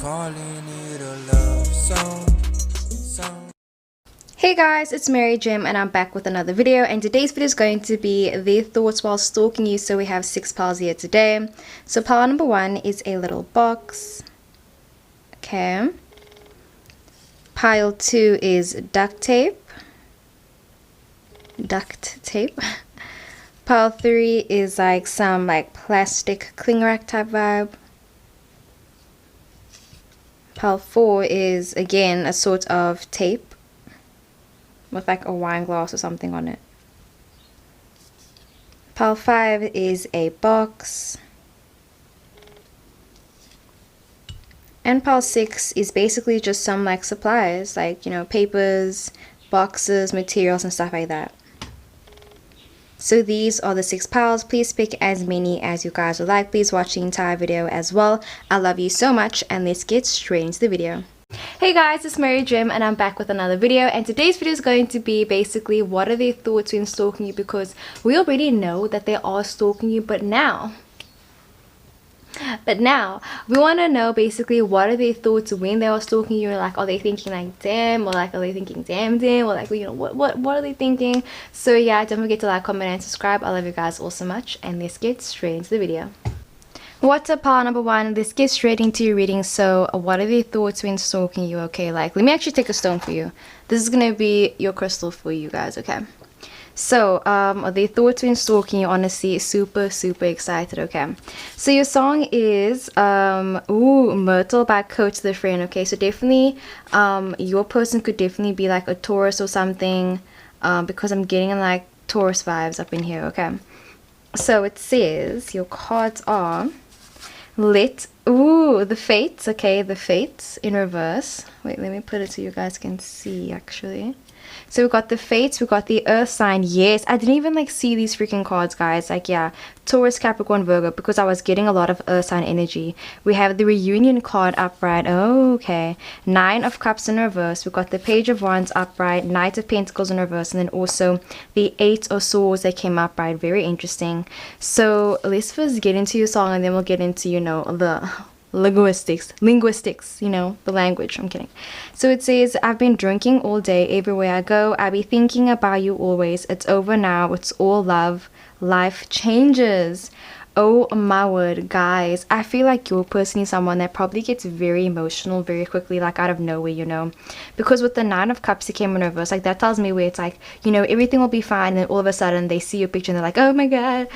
calling it a love song. Hey guys, it's Mary Jim and I'm back with another video, and today's video is going to be the thoughts while stalking you. So we have 6 piles here today. So pile number 1 is a little box. Okay. Pile 2 is duct tape. Pile 3 is like some plastic cling wrap type vibe. Pile 4 is again a sort of tape with like a wine glass or something on it. Pile 5 is a box. And pile 6 is basically just some supplies, papers, boxes, materials and stuff like that. So these are the 6 piles. Please pick as many as you guys would like. Please watch the entire video as well. I love you so much, and let's get straight into the video. Hey guys, it's Mary Jim and I'm back with another video, and today's video is going to be basically what are their thoughts when stalking you, because we already know that they are stalking you, but now we want to know basically what are their thoughts when they are stalking you. Are they thinking damn, or are they thinking damn, or what are they thinking? So yeah, don't forget to like, comment and subscribe. I love you guys all so much, and let's get straight into the video. What's up, pile number 1? Let's get straight into your reading. So what are their thoughts when stalking you? Okay, let me actually take a stone for you. This is gonna be your crystal for you guys. Okay, so their thoughts when stalking you, honestly super excited. Okay, so your song is Myrtle by Coach the Friend. Okay, so definitely your person could definitely be like a Taurus or something, because I'm getting Taurus vibes up in here. Okay, so it says your cards are the fates. Okay, the fates in reverse. Wait, let me put it so you guys can see actually. So we got the fates, we got the earth sign. Yes, I didn't even see these freaking cards, guys. Yeah, Taurus, Capricorn, Virgo, because I was getting a lot of earth sign energy. We have the reunion card upright. Oh, okay. 9 of Cups in reverse. We got the Page of Wands upright, Knight of Pentacles in reverse, and then also the 8 of Swords that came upright. Very interesting. So let's first get into your song, and then we'll get into the linguistics, the language. I'm kidding. So it says, I've been drinking all day, everywhere I go I be thinking about you always. It's over now, it's all love, life changes. Oh my word, guys, I feel like your person is someone that probably gets very emotional very quickly, out of nowhere, because with the 9 of Cups that came in reverse, that tells me where it's everything will be fine, and then all of a sudden they see your picture and they're like, oh my god,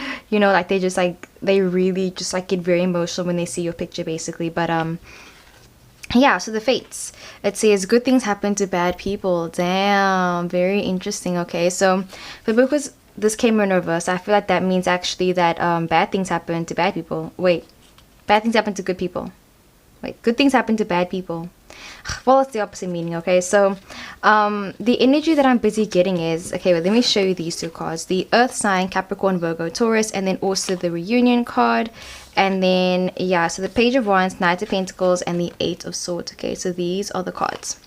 they just they really just get very emotional when they see your picture basically. But yeah, so the fates, it says good things happen to bad people. Damn, very interesting. Okay, so but because this came in reverse, I feel like that means actually that bad things happen to bad people. Wait, bad things happen to good people. Wait, good things happen to bad people. Well, it's the opposite meaning. Okay, so the energy that I'm busy getting is, okay, well, let me show you these 2 cards. The earth sign, Capricorn, Virgo, Taurus, and then also the reunion card. And then yeah, so the Page of Wands, Knight of Pentacles, and the 8 of Swords. Okay, so these are the cards.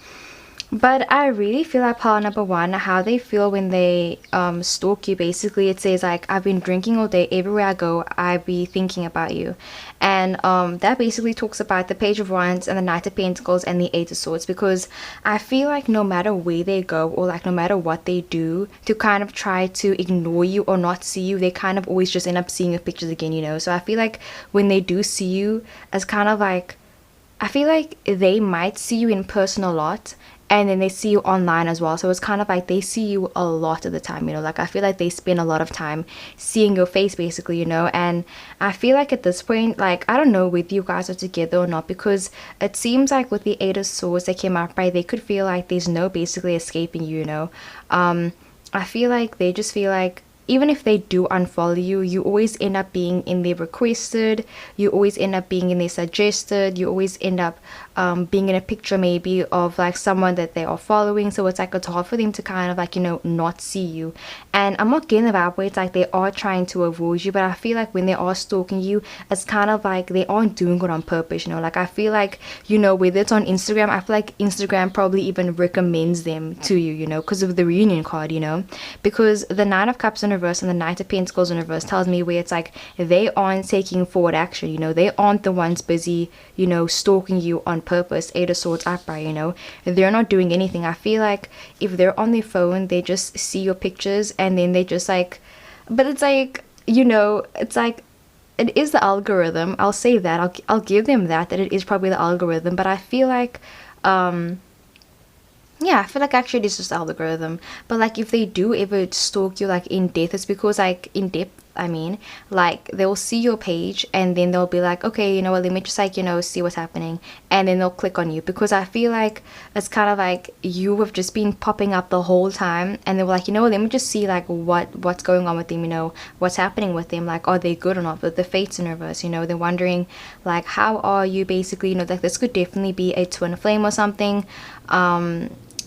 But I really feel like pile number 1, how they feel when they stalk you. Basically it says I've been drinking all day, everywhere I go I be thinking about you. And that basically talks about the Page of Wands and the Knight of Pentacles and the 8 of Swords, because I feel like no matter where they go, or no matter what they do to kind of try to ignore you or not see you, they kind of always just end up seeing your pictures again, so I feel like when they do see you, as kind of I feel like they might see you in person a lot, and then they see you online as well. So it's kind of they see you a lot of the time, I feel like they spend a lot of time seeing your face basically, and I feel like at this point, I don't know whether you guys are together or not, because it seems with the 8 of Swords that came out, right, they could feel there's no basically escaping you. I feel like they just feel even if they do unfollow you, you always end up being in their requested, you always end up being in their suggested, you always end up being in a picture maybe of someone that they are following. So it's it's hard for them to kind of not see you. And I'm not getting the vibe where it's they are trying to avoid you, but I feel when they are stalking you, it's kind of they aren't doing it on purpose, I feel whether it's on Instagram, I feel Instagram probably even recommends them to you, because of the reunion card, because the 9 of Cups in reverse and the Knight of Pentacles in reverse tells me where it's like they aren't taking forward action, you know, they aren't the ones busy, you know, stalking you on purpose. Eight of Swords upright, you know, they're not doing anything. I feel like if they're on their phone, they just see your pictures and then they just like, but it's like, you know, it's like, it is the algorithm. I'll say that. I'll give them that it is probably the algorithm, but I feel like yeah, I feel like actually it's just the algorithm. But like if they do ever stalk you like in depth, it's because like in depth, I mean, like they'll see your page and then they'll be like, okay, you know what, let me just like, you know, see what's happening, and then they'll click on you, because I feel like it's kind of like you have just been popping up the whole time, and they were like, you know what, let me just see like what's going on with them, you know, what's happening with them, like are they good or not. But the fates in reverse, you know, they're wondering like how are you, basically, you know, like this could definitely be a twin flame or something.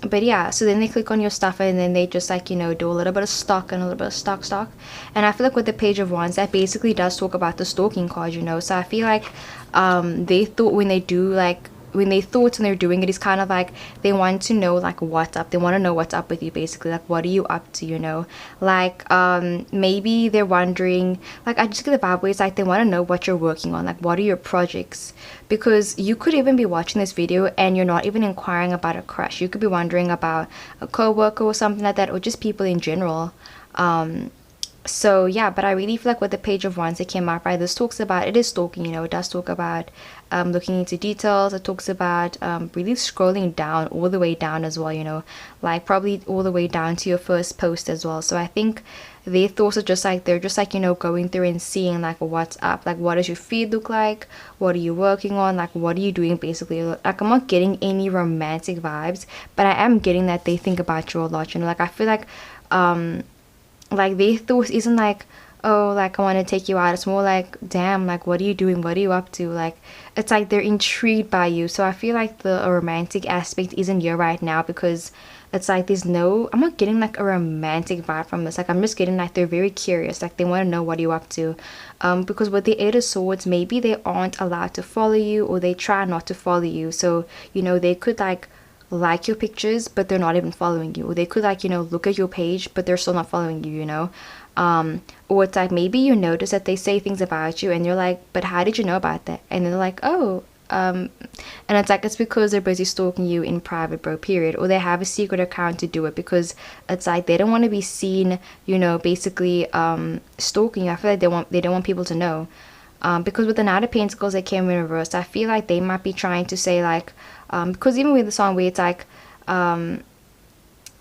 But yeah, so then they click on your stuff and then they just like, you know, do a little bit of stock and a little bit of stock. And I feel like with the Page of Wands, that basically does talk about the stalking card, you know. So I feel like they thought when they do like, when they thought and they're doing it is kind of like they want to know like what's up. They want to know what's up with you, basically, like what are you up to, you know. Like maybe they're wondering, like I just get the vibe where it's like they want to know what you're working on, like what are your projects, because you could even be watching this video and you're not even inquiring about a crush. You could be wondering about a co-worker or something like that, or just people in general. So yeah, but I really feel like with the Page of Wands that came up, right, this talks about, it is stalking, you know, it does talk about looking into details. It talks about really scrolling down, all the way down as well, you know, like probably all the way down to your first post as well. So I think their thoughts are just like, they're just like, you know, going through and seeing like what's up, like what does your feed look like, what are you working on, like what are you doing, basically. Like I'm not getting any romantic vibes, but I am getting that they think about you a lot, you know. Like I feel like their thoughts isn't like, oh, like I want to take you out. It's more like, damn, like what are you doing, what are you up to. Like it's like they're intrigued by you. So I feel like the romantic aspect isn't here right now, because it's like there's no, I'm not getting like a romantic vibe from this. Like I'm just getting like they're very curious, like they want to know what you're up to. Because with the Eight of Swords, maybe they aren't allowed to follow you, or they try not to follow you. So, you know, they could like your pictures but they're not even following you, or they could like, you know, look at your page but they're still not following you, you know. Or it's like maybe you notice that they say things about you and you're like, but how did you know about that? And then they're like, oh, and it's like, it's because they're busy stalking you in private, bro, period. Or they have a secret account to do it, because it's like they don't want to be seen, you know, basically stalking you. I feel like they don't want people to know. Because with the Knight of Pentacles that came in reverse, I feel like they might be trying to say like, because even with the song where it's like, I've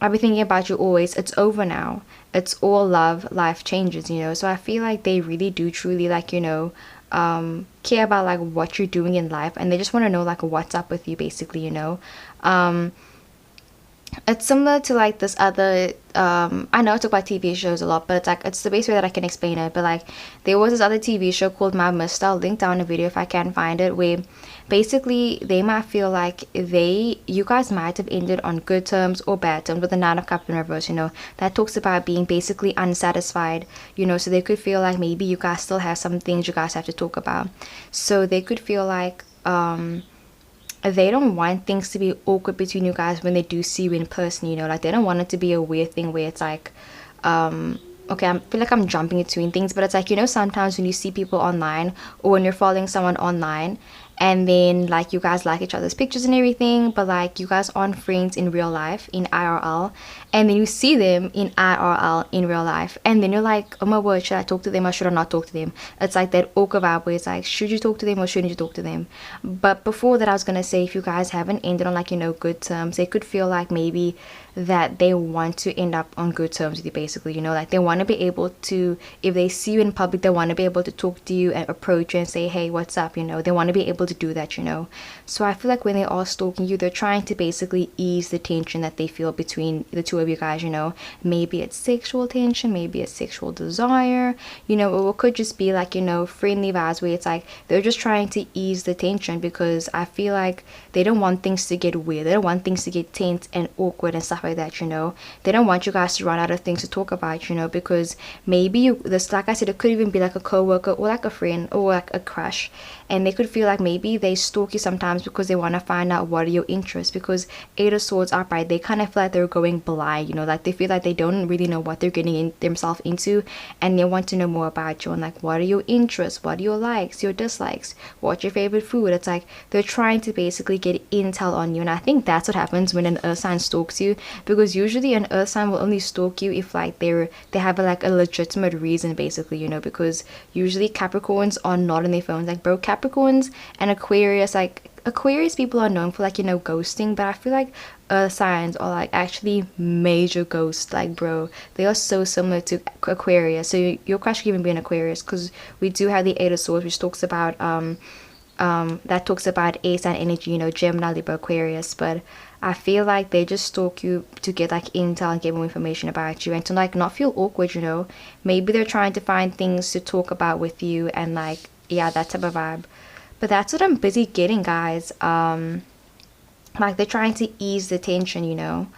been thinking about you always, it's over now, it's all love, life changes, you know. So I feel like they really do truly like, you know, care about like what you're doing in life, and they just want to know like what's up with you, basically, you know. It's similar to like this other I know I talk about TV shows a lot, but it's like, it's the best way that I can explain it. But like there was this other TV show called My Mist. I'll link down a video if I can find it, where basically they might feel like you guys might have ended on good terms or bad terms, with the Nine of Cups in reverse, you know. That talks about being basically unsatisfied, you know. So they could feel like maybe you guys still have some things you guys have to talk about. So they could feel like they don't want things to be awkward between you guys when they do see you in person, you know. Like they don't want it to be a weird thing where it's like okay, I feel like I'm jumping between things, but it's like, you know, sometimes when you see people online, or when you're following someone online, and then like you guys like each other's pictures and everything, but like you guys aren't friends in real life, in IRL, and then you see them in IRL in real life, and then you're like, oh my word, should I talk to them or should I not talk to them? It's like that awkward vibe where it's like, should you talk to them or shouldn't you talk to them? But before that, I was gonna say, if you guys haven't ended on like, you know, good terms, they could feel like maybe that they want to end up on good terms with you, basically, you know. Like they want to be able to, if they see you in public, they want to be able to talk to you and approach you and say, hey, what's up, you know. They want to be able to do that, you know. So I feel like when they are stalking you, they're trying to basically ease the tension that they feel between the two of you guys, you know. Maybe it's sexual tension, maybe it's sexual desire, you know, or it could just be like, you know, friendly vibes where it's like they're just trying to ease the tension, because I feel like they don't want things to get weird, they don't want things to get tense and awkward and stuff like that, you know. They don't want you guys to run out of things to talk about, you know, because maybe this, like I said, it could even be like a co-worker or like a friend or like a crush, and they could feel like maybe they stalk you sometimes because they want to find out what are your interests, because Eight of Swords upright, they kind of feel like they're going blind, you know, like they feel like they don't really know what they're getting themselves into, and they want to know more about you, and like what are your interests, what are your likes, your dislikes, what's your favorite food. It's like they're trying to basically get intel on you, and I think that's what happens when an earth sign stalks you, because usually an earth sign will only stalk you if like they have like a legitimate reason, basically, you know, because usually Capricorns are not on their phones. Like, bro, Capricorns and Aquarius, like Aquarius people are known for like, you know, ghosting, but I feel like earth signs are like actually major ghosts. Like, bro, they are so similar to Aquarius. So your crush could even be an Aquarius, because we do have the Eight of Swords, which talks about that talks about air sign energy, you know, Gemini, Libra, Aquarius. But I feel like they just stalk you to get like intel and get more information about you, and to like not feel awkward, you know. Maybe they're trying to find things to talk about with you, and like, yeah, that type of vibe. But that's what I'm busy getting, guys. Like they're trying to ease the tension, you know.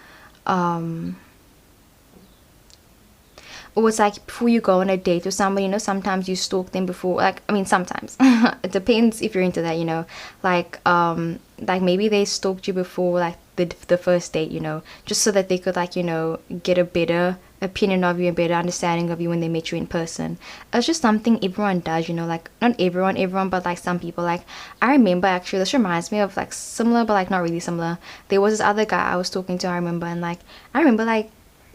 Or it's like before you go on a date with somebody, you know, sometimes you stalk them before, like, I mean, sometimes it depends if you're into that, you know, like maybe they stalked you before like the first date, you know, just so that they could like, you know, get a better opinion of you and better understanding of you when they meet you in person. It's just something everyone does, you know, like not everyone, but like some people. Like, I remember, actually, this reminds me of like similar but like not really similar. There was this other guy I was talking to, I remember like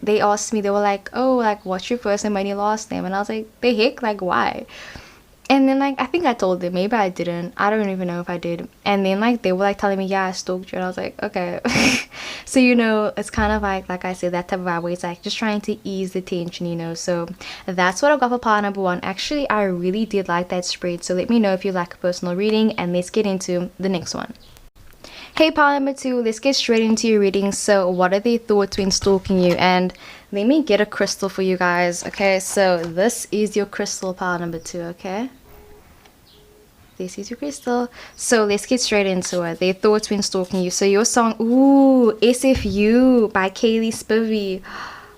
they asked me, they were like, oh, like, what's your first name and your last name? And I was like, the heck, like, why? And then like I think I told them, maybe I didn't, I don't even know if I did. And then like they were like telling me, yeah, I stalked you, and I was like, okay. So, you know, it's kind of like I said, that type of vibe where it's like just trying to ease the tension, you know. So that's what I got for pile number one. Actually, I really did like that spread, so let me know if you like a personal reading, and let's get into the next one. Hey, pile number two, let's get straight into your reading. So what are their thoughts when stalking you? And let me get a crystal for you guys. Okay, so this is your crystal, pile number two. Okay, this is your crystal. So let's get straight into it. Their thoughts when stalking you. So your song, ooh, SFU by Kaylee Spivey.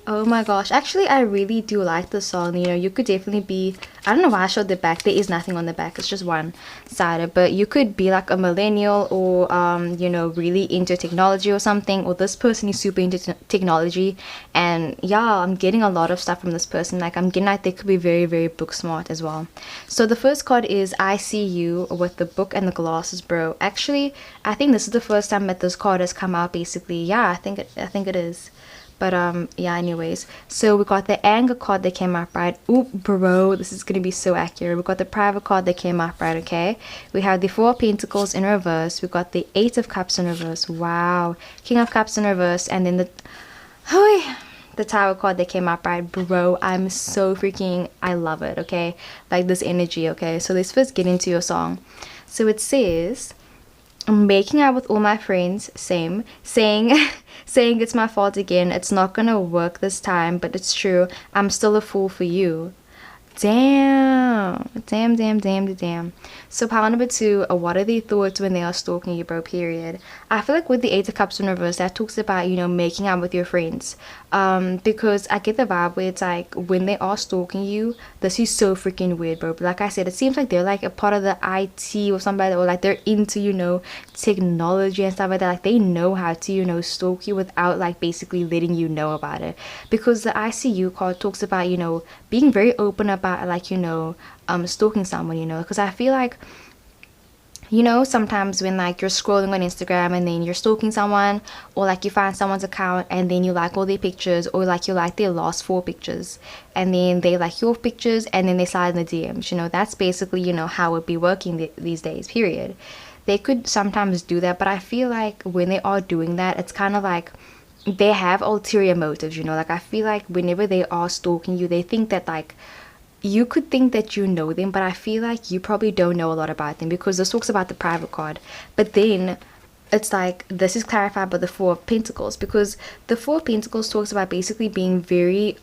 Oh my gosh, actually I really do like the song. You know, you could definitely be, I don't know why I showed the back, there is nothing on the back, it's just one sided, but you could be like a millennial, or you know, really into technology or something, or this person is super into technology. And yeah, I'm getting a lot of stuff from this person. Like, I'm getting like they could be very, very book smart as well. So the first card is I See You, with the book and the glasses, bro. Actually, I think this is the first time that this card has come out, basically. Yeah, I think it is. But yeah, anyways, so we got the anger card that came up, right? Oop, bro, this is gonna be so accurate. We got the private card that came up, right? Okay, we have the Four of Pentacles in reverse. We got the Eight of Cups in reverse. Wow, King of Cups in reverse, and then the Tower card that came up, right? Bro, I'm so freaking, I love it. Okay, like this energy. Okay, so let's first get into your song. So it says, I'm making out with all my friends, same, saying saying it's my fault again, it's not gonna work this time, but it's true, I'm still a fool for you. Damn. So pile number two, what are their thoughts when they are stalking you, bro, period. I feel like with the Eight of Cups in reverse, that talks about, you know, making out with your friends. Because I get the vibe where it's like when they are stalking you, this is so freaking weird, bro. But like I said, it seems like they're like a part of the IT or somebody, or like they're into, you know, technology and stuff like that. Like they know how to, you know, stalk you without like basically letting you know about it. Because the ICU card talks about, you know, being very open about like, you know, stalking someone, you know. Because I feel like, you know, sometimes when like you're scrolling on Instagram and then you're stalking someone, or like you find someone's account and then you like all their pictures, or like you like their last 4 pictures, and then they like your pictures and then they slide in the DMs, you know, that's basically, you know, how it be working these days, period. They could sometimes do that, but I feel like when they are doing that, it's kind of like they have ulterior motives, you know. Like I feel like whenever they are stalking you, they think that like, you could think that you know them, but I feel like you probably don't know a lot about them, because this talks about the private card. But then it's like this is clarified by the Four of Pentacles, because the Four of Pentacles talks about basically being very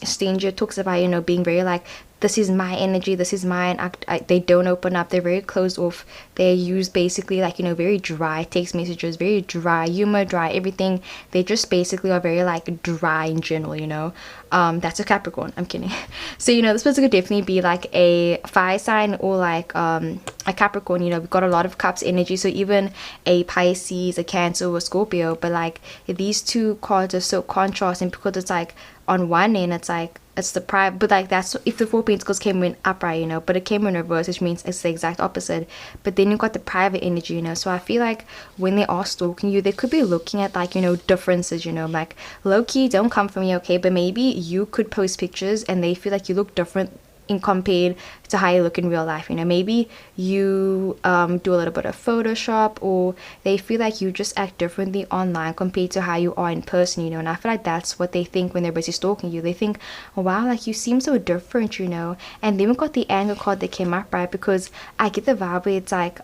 stingy. It talks about, you know, being very like this is my energy, this is mine. They don't open up, they're very closed off. They use basically like, you know, very dry text messages, very dry humor, dry everything. They just basically are very like dry in general, you know. That's a Capricorn, I'm kidding. So, you know, this person could definitely be like a fire sign or like a Capricorn. You know, we've got a lot of cups energy, so even a Pisces, a Cancer, or a Scorpio. But like these two cards are so contrasting, because it's like on one end it's like it's the pride, but like that's if the Four Pentacles came in upright, you know, but it came in reverse, which means it's the exact opposite. But then you've got the private energy, you know. So I feel like when they are stalking you, they could be looking at like, you know, differences, you know, like low-key, don't come for me, okay, but maybe you could post pictures and they feel like you look different in compared to how you look in real life. You know, maybe you do a little bit of Photoshop, or they feel like you just act differently online compared to how you are in person, you know. And I feel like that's what they think when they're busy stalking you. They think, oh, wow, like you seem so different, you know. And then we got the anger card that came up, right? Because I get the vibe where it's like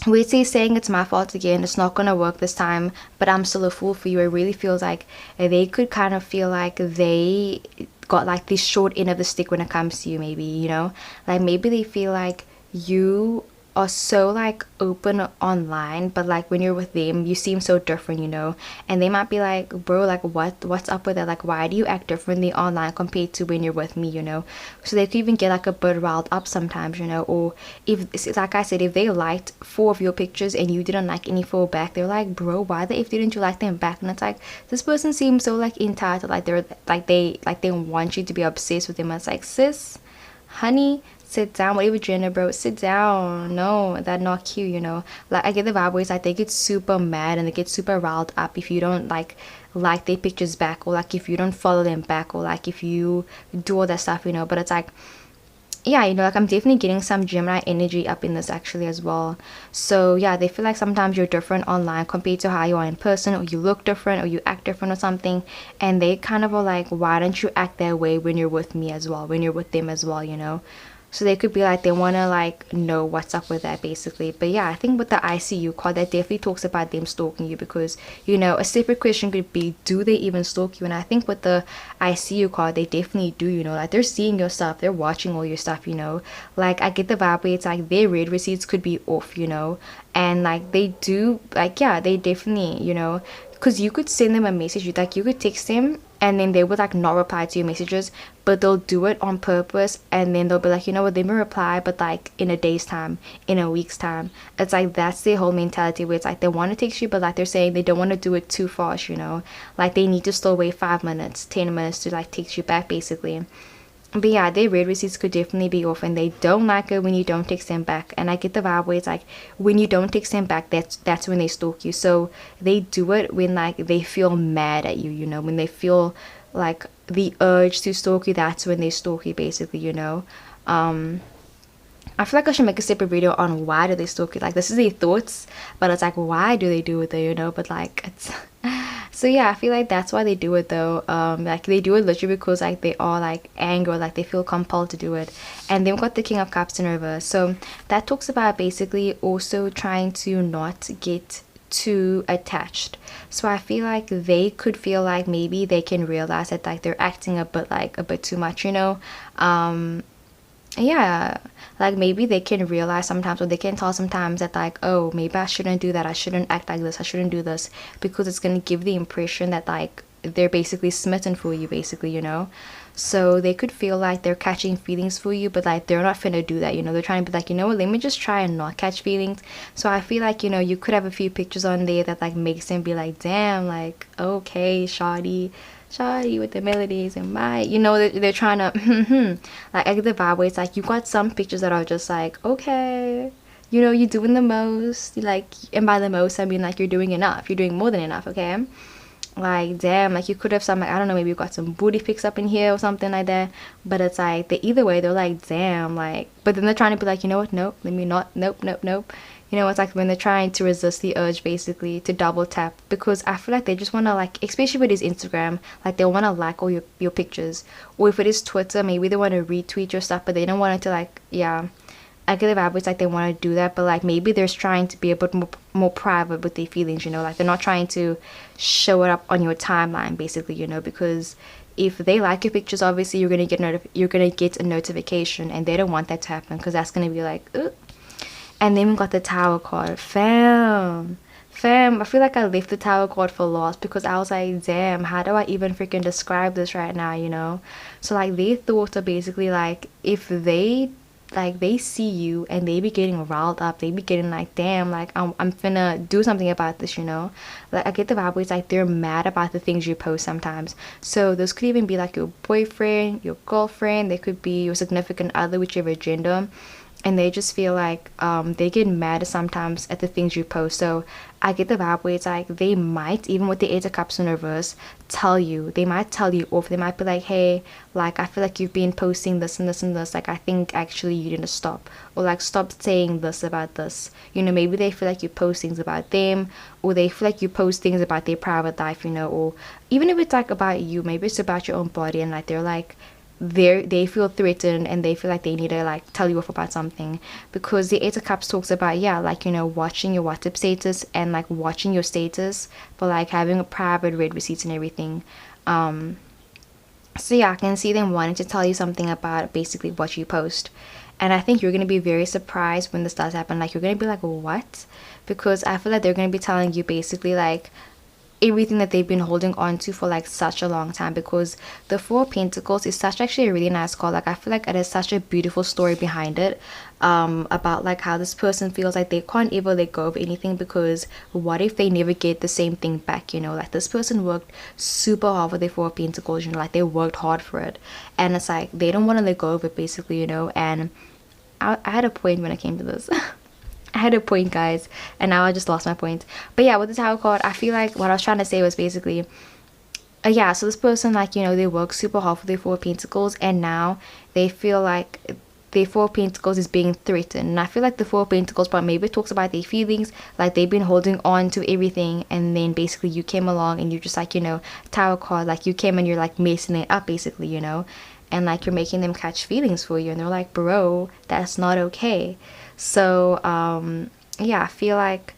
where it's saying it's my fault again, it's not gonna work this time, but I'm still a fool for you. It really feels like they could kind of feel like they got like this short end of the stick when it comes to you, maybe, you know, like maybe they feel like you are so like open online, but like when you're with them you seem so different, you know. And they might be like, bro, like what's up with that? Like, why do you act differently online compared to when you're with me, you know? So they could even get like a bit riled up sometimes, you know. Or if, like I said, if they liked 4 of your pictures and you didn't like any 4 back, they're like, bro, why the if didn't you like them back? And it's like, this person seems so like entitled, like they want you to be obsessed with them. And it's like, sis, honey, sit down, whatever gender, bro, sit down. No, that's not cute, you know. Like I get the vibe where it's like they get super mad and they get super riled up if you don't like their pictures back, or like if you don't follow them back, or like if you do all that stuff, you know. But it's like, yeah, you know, like I'm definitely getting some Gemini energy up in this actually as well. So yeah, they feel like sometimes you're different online compared to how you are in person, or you look different, or you act different or something. And they kind of are like, why don't you act that way when you're with me as well, when you're with them as well, you know. So they could be like, they want to like know what's up with that basically. But yeah, I think with the ICU card, that definitely talks about them stalking you, because, you know, a separate question could be, do they even stalk you? And I think with the ICU card, they definitely do, you know. Like they're seeing your stuff, they're watching all your stuff, you know. Like I get the vibe where it's like their read receipts could be off, you know. And like they do, like, yeah, they definitely, you know, because you could send them a message, like you could text them and then they would like not reply to your messages, but they'll do it on purpose. And then they'll be like, you know what, they may reply, but like in a day's time, in a week's time. It's like that's their whole mentality, where it's like they want to text you, but like they're saying they don't want to do it too fast, you know. Like they need to still wait 5 minutes, 10 minutes to like text you back basically. But yeah, their read receipts could definitely be off, and they don't like it when you don't text them back. And I get the vibe where it's like when you don't text them back, that's when they stalk you. So they do it when like they feel mad at you, you know, when they feel like the urge to stalk you, that's when they stalk you basically, you know. I feel like I should make a separate video on why do they stalk you. Like this is their thoughts, but it's like why do they do it though, you know. But like it's so yeah, I feel like that's why they do it though. Like they do it literally because like they are like angry, like they feel compelled to do it. And then we've got the King of Cups in reverse, so that talks about basically also trying to not get too attached. So I feel like they could feel like maybe they can realize that like they're acting a bit too much, you know. Yeah, like maybe they can realize sometimes, or they can tell sometimes that like, oh, maybe I shouldn't do that, I shouldn't act like this, I shouldn't do this, because it's going to give the impression that like they're basically smitten for you basically, you know. So they could feel like they're catching feelings for you, but like they're not finna do that, you know. They're trying to be like, you know what, let me just try and not catch feelings. So I feel like, you know, you could have a few pictures on there that like makes them be like, damn, like okay, shawty with the melodies and my, you know, they're trying to like I get the vibe where it's like you got some pictures that are just like, okay, you know, you're doing the most, like, and by the most I mean like you're doing enough, you're doing more than enough, okay. Like damn, like you could have some, like I don't know, maybe you got some booty pics up in here or something like that. But it's like they either way they're like damn, like, but then they're trying to be like, you know what, nope, let me not, nope. You know, it's like when they're trying to resist the urge basically to double tap, because I feel like they just want to like, especially with his Instagram, like they want to like all your pictures. Or if it is Twitter, maybe they want to retweet your stuff, but they don't want it to like, yeah, I get the vibe it's like they want to do that, but like maybe they're trying to be a bit more private with their feelings, you know. Like they're not trying to show it up on your timeline basically, you know, because if they like your pictures, obviously you're gonna get a notification, and they don't want that to happen, because that's gonna be like, ugh. And then we got the Tower card. Fam, I feel like I left the Tower card for last, because I was like, damn, how do I even freaking describe this right now, you know? So like, their thoughts are basically like, if they they see you and they be getting riled up, they be getting like, damn, like I'm finna do something about this, you know? Like, I get the vibe where it's like they're mad about the things you post sometimes. So this could even be like your boyfriend, your girlfriend, they could be your significant other, whichever gender, and they just feel like they get mad sometimes at the things you post. So I get the vibe where it's like they might, even with the Eight of Cups in reverse, they might tell you off. They might be like, hey, like, I feel like you've been posting this and this and this, like, I think actually you need to stop, or like, stop saying this about this, you know? Maybe they feel like you post things about them, or they feel like you post things about their private life, you know? Or even if it's like about you, maybe it's about your own body, and like they're like, they feel threatened, and they feel like they need to like tell you off about something, because the Eight of Cups talks about, yeah, like, you know, watching your WhatsApp status, and like watching your status for like having a private read receipts and everything. So yeah, I can see them wanting to tell you something about basically what you post, and I think you're gonna be very surprised when this does happen. Like, you're gonna be like, what? Because I feel like they're gonna be telling you basically like everything that they've been holding on to for like such a long time, because the Four of Pentacles is such actually a really nice card. Like, I feel like it has such a beautiful story behind it, about like how this person feels like they can't ever let go of anything, because what if they never get the same thing back, you know? Like, this person worked super hard for their Four of Pentacles, you know, like they worked hard for it, and it's like they don't want to let go of it basically, you know? And I had a point when it came to this. I had a point, guys, and now I just lost my point. But yeah, with the Tower card, I feel like what I was trying to say was basically, yeah, so this person, like, you know, they work super hard for their Four of Pentacles, and now they feel like their Four of Pentacles is being threatened. And I feel like the Four of Pentacles part maybe talks about their feelings, like they've been holding on to everything, and then basically you came along and you're just like, you know, Tower card, like you came and you're like messing it up basically, you know? And like, you're making them catch feelings for you, and they're like, bro, that's not okay. So yeah, I feel like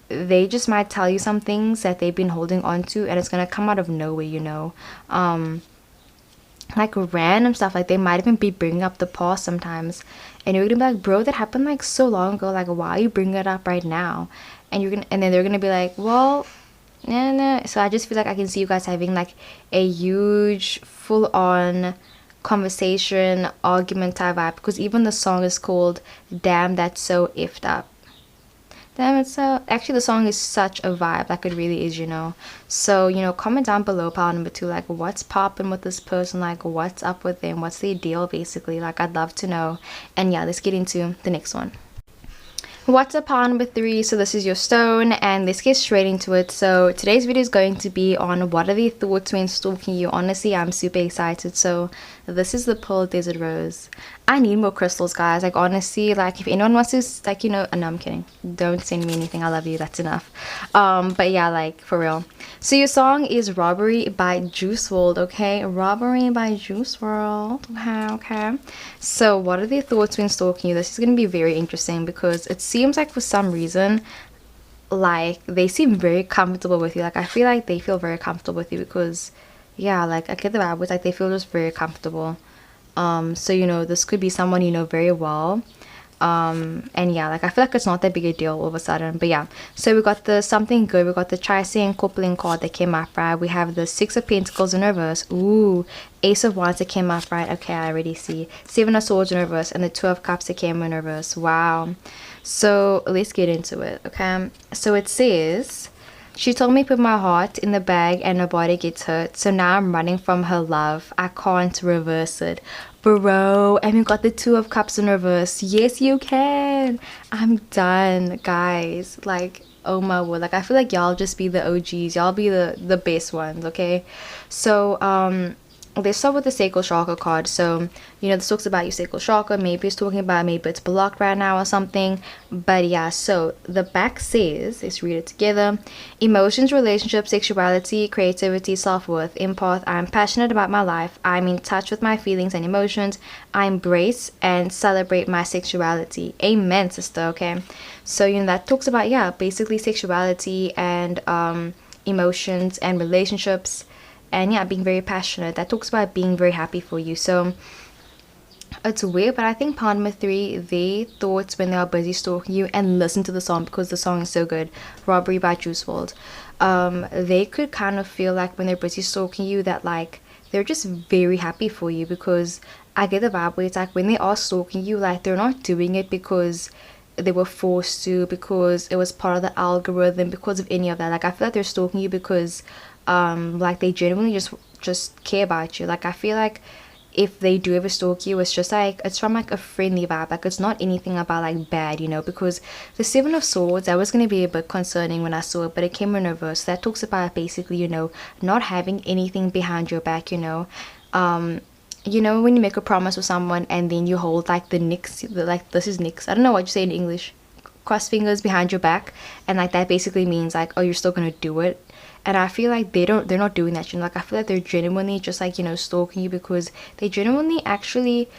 they just might tell you some things that they've been holding on to, and it's gonna come out of nowhere, you know? Like random stuff, like they might even be bringing up the past sometimes, and you're gonna be like, bro, that happened like so long ago, like why are you bringing it up right now? And then they're gonna be like, well, nah. So I just feel like I can see you guys having like a huge full-on conversation argument type vibe, because even the song is called Damn That's So Effed Up. Damn, it's so, actually the song is such a vibe, like it really is, you know? So, you know, comment down below, pile number 2, like what's popping with this person, like what's up with them, what's their deal basically, like I'd love to know. And yeah, let's get into the next one. What's up, pile number 3? So this is your stone, and let's get straight into it. So today's video is going to be on what are the thoughts when stalking you. Honestly, I'm super excited. So this is the Pearl Desert Rose. I need more crystals, guys. Like, honestly, like if anyone wants to, like, you know, no, I'm kidding, don't send me anything, I love you, that's enough. But yeah, like for real. So your song is Robbery by Juice WRLD. Okay, Robbery by Juice WRLD. Okay. So what are their thoughts when stalking you? This is going to be very interesting, because it seems like for some reason, like they seem very comfortable with you. Like, I feel like they feel very comfortable with you, because yeah, like I get the vibe with like they feel just very comfortable. So you know, this could be someone you know very well, and yeah, like I feel like it's not that big a deal all of a sudden. But yeah, so we got the something good, we got the Tri-Sign coupling card that came up, right? We have the Six of Pentacles in reverse, ooh, Ace of Wands that came up, right? Okay, I already see. Seven of Swords in reverse, and the Two of Cups that came in reverse. Wow. So let's get into it. Okay, so it says, she told me put my heart in the bag and nobody gets hurt. So now I'm running from her love. I can't reverse it. Bro, and we got the Two of Cups in reverse. Yes, you can. I'm done, guys. Like, oh my word. Like, I feel like y'all just be the OGs. Y'all be the best ones, okay? So, let's start with the Sacral Chakra card. So, you know, this talks about your Sacral Chakra. Maybe it's talking about maybe it's blocked right now or something. But yeah, so the back says, let's read it together. Emotions, relationships, sexuality, creativity, self-worth, empath. I'm passionate about my life. I'm in touch with my feelings and emotions. I embrace and celebrate my sexuality. Amen, sister, okay? So, you know, that talks about, yeah, basically sexuality and emotions and relationships. and yeah, being very passionate. That talks about being very happy for you. So it's weird, but I think part number 3, they thoughts when they are busy stalking you, and listen to the song because the song is so good, Robbery by Juice WRLD. They could kind of feel like when they're busy stalking you that like they're just very happy for you, because I get the vibe where it's like when they are stalking you, like they're not doing it because they were forced to, because it was part of the algorithm, because of any of that. Like I feel like they're stalking you because like they genuinely just care about you. Like I feel like if they do ever stalk you, it's just like it's from like a friendly vibe. Like it's not anything about like bad, you know, because the 7 of Swords, that was going to be a bit concerning when I saw it, but it came in reverse. That talks about basically, you know, not having anything behind your back, you know. You know, when you make a promise with someone and then you hold like the nicks, like this is nicks, I don't know what you say in English, cross fingers behind your back, and like that basically means like, oh, you're still gonna do it. And I feel like they're not doing that, you know. Like I feel like they're genuinely just like, you know, stalking you because they genuinely actually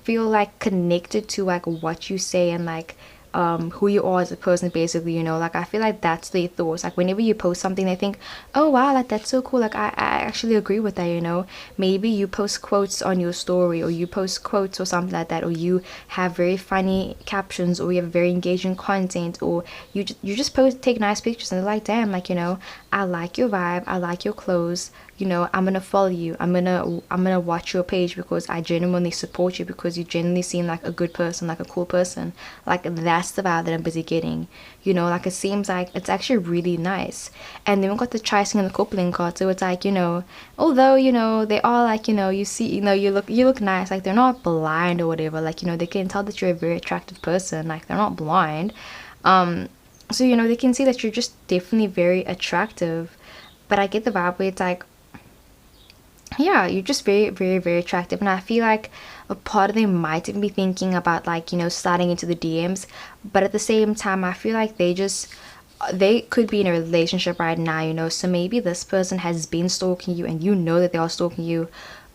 feel like connected to like what you say, and like who you are as a person, basically, you know. Like I feel like that's their thoughts. Like whenever you post something, they think, oh wow, like that's so cool, like I actually agree with that, you know. Maybe you post quotes on your story, or you post quotes or something like that, or you have very funny captions, or you have very engaging content, or you just post, take nice pictures, and they're like, damn, like, you know, I like your vibe, I like your clothes, you know, I'm gonna follow you, I'm gonna watch your page because I genuinely support you, because you genuinely seem like a good person, like a cool person. Like that's the vibe that I'm busy getting, you know. Like it seems like it's actually really nice. And then we got the chasing and the coupling card, so it's like, you know, although, you know, they are like, you know, you see, you know, you look nice, like they're not blind or whatever, like, you know, they can tell that you're a very attractive person, like they're not blind. So, you know, they can see that you're just definitely very attractive. But I get the vibe where it's like, yeah, you're just very, very, very attractive. And I feel like a part of them might even be thinking about like, you know, sliding into the DMs. But at the same time, I feel like they could be in a relationship right now, you know. So maybe this person has been stalking you, and you know that they are stalking you,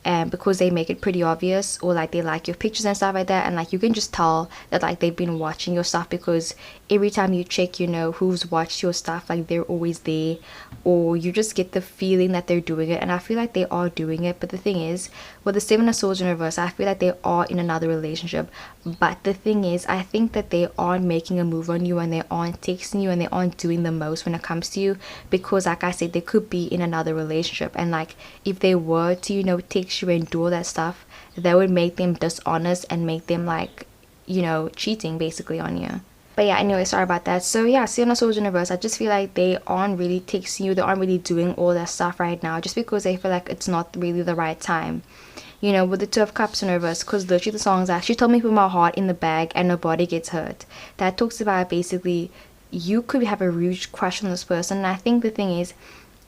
and because they make it pretty obvious, or like they like your pictures and stuff like that, and like you can just tell that like they've been watching your stuff, because every time you check, you know, who's watched your stuff, like they're always there, or you just get the feeling that they're doing it. And I feel like they are doing it. But the thing is, with the 7 of Swords in reverse, I feel like they are in another relationship. But the thing is, I think that they aren't making a move on you, and they aren't texting you, and they aren't doing the most when it comes to you, because like I said, they could be in another relationship. And like if they were to, you know, text you and do all that stuff, that would make them dishonest and make them like, you know, cheating basically on you. But yeah, anyway, sorry about that. So yeah, 7 of Swords in reverse, I just feel like they aren't really texting you, they aren't really doing all that stuff right now, just because they feel like it's not really the right time. You know, with the 2 of Cups in reverse, because literally the song's like, she told me to put my heart in the bag and nobody gets hurt. That talks about basically you could have a huge crush on this person. And I think the thing is,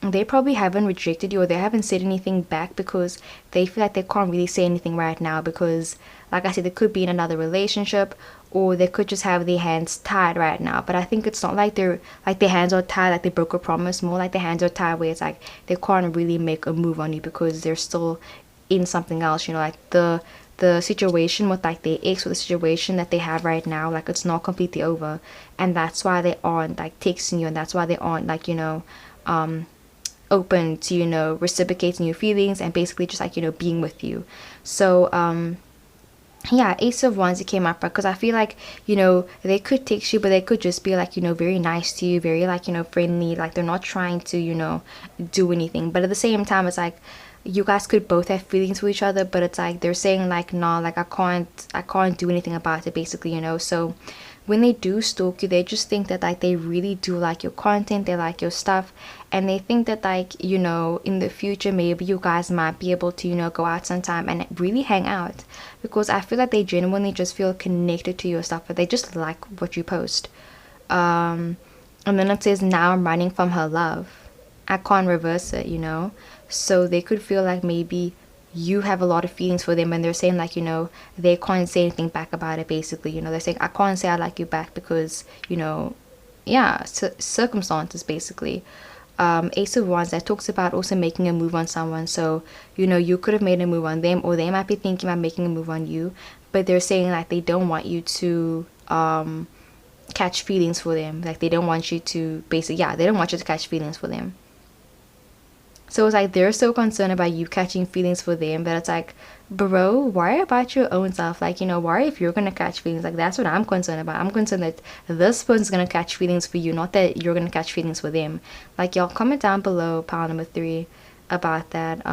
they probably haven't rejected you, or they haven't said anything back, because they feel like they can't really say anything right now, because like I said, they could be in another relationship, or they could just have their hands tied right now. But I think it's not like they're like their hands are tied like they broke a promise, more like their hands are tied where it's like they can't really make a move on you because they're still in something else, you know. Like the situation with like their ex, or the situation that they have right now, like it's not completely over, and that's why they aren't like texting you, and that's why they aren't like, you know, open to, you know, reciprocating your feelings, and basically just like, you know, being with you. So yeah, Ace of Wands, it came up because I feel like, you know, they could text you, but they could just be like, you know, very nice to you, very like, you know, friendly, like they're not trying to, you know, do anything. But at the same time, it's like you guys could both have feelings for each other, but it's like they're saying like, nah, like I can't do anything about it, basically, you know. So when they do stalk you, they just think that like they really do like your content, they like your stuff, and they think that like, you know, in the future maybe you guys might be able to, you know, go out sometime and really hang out, because I feel like they genuinely just feel connected to your stuff, but they just like what you post. And then it says, now I'm running from her love. I can't reverse it, you know. So they could feel like maybe you have a lot of feelings for them, and they're saying like, you know, they can't say anything back about it, basically, you know. They're saying, I can't say I like you back because, you know, yeah, circumstances, basically. Ace of Wands, that talks about also making a move on someone. So, you know, you could have made a move on them, or they might be thinking about making a move on you, but they're saying like they don't want you to catch feelings for them. Like they don't want you to basically, yeah, they don't want you to catch feelings for them. So it's like they're so concerned about you catching feelings for them, but it's like, bro, worry about your own self. Like, you know, worry if you're gonna catch feelings. Like, that's what I'm concerned about. I'm concerned that this person's gonna catch feelings for you, not that you're gonna catch feelings for them. Like, y'all comment down below, pile number 3, about that.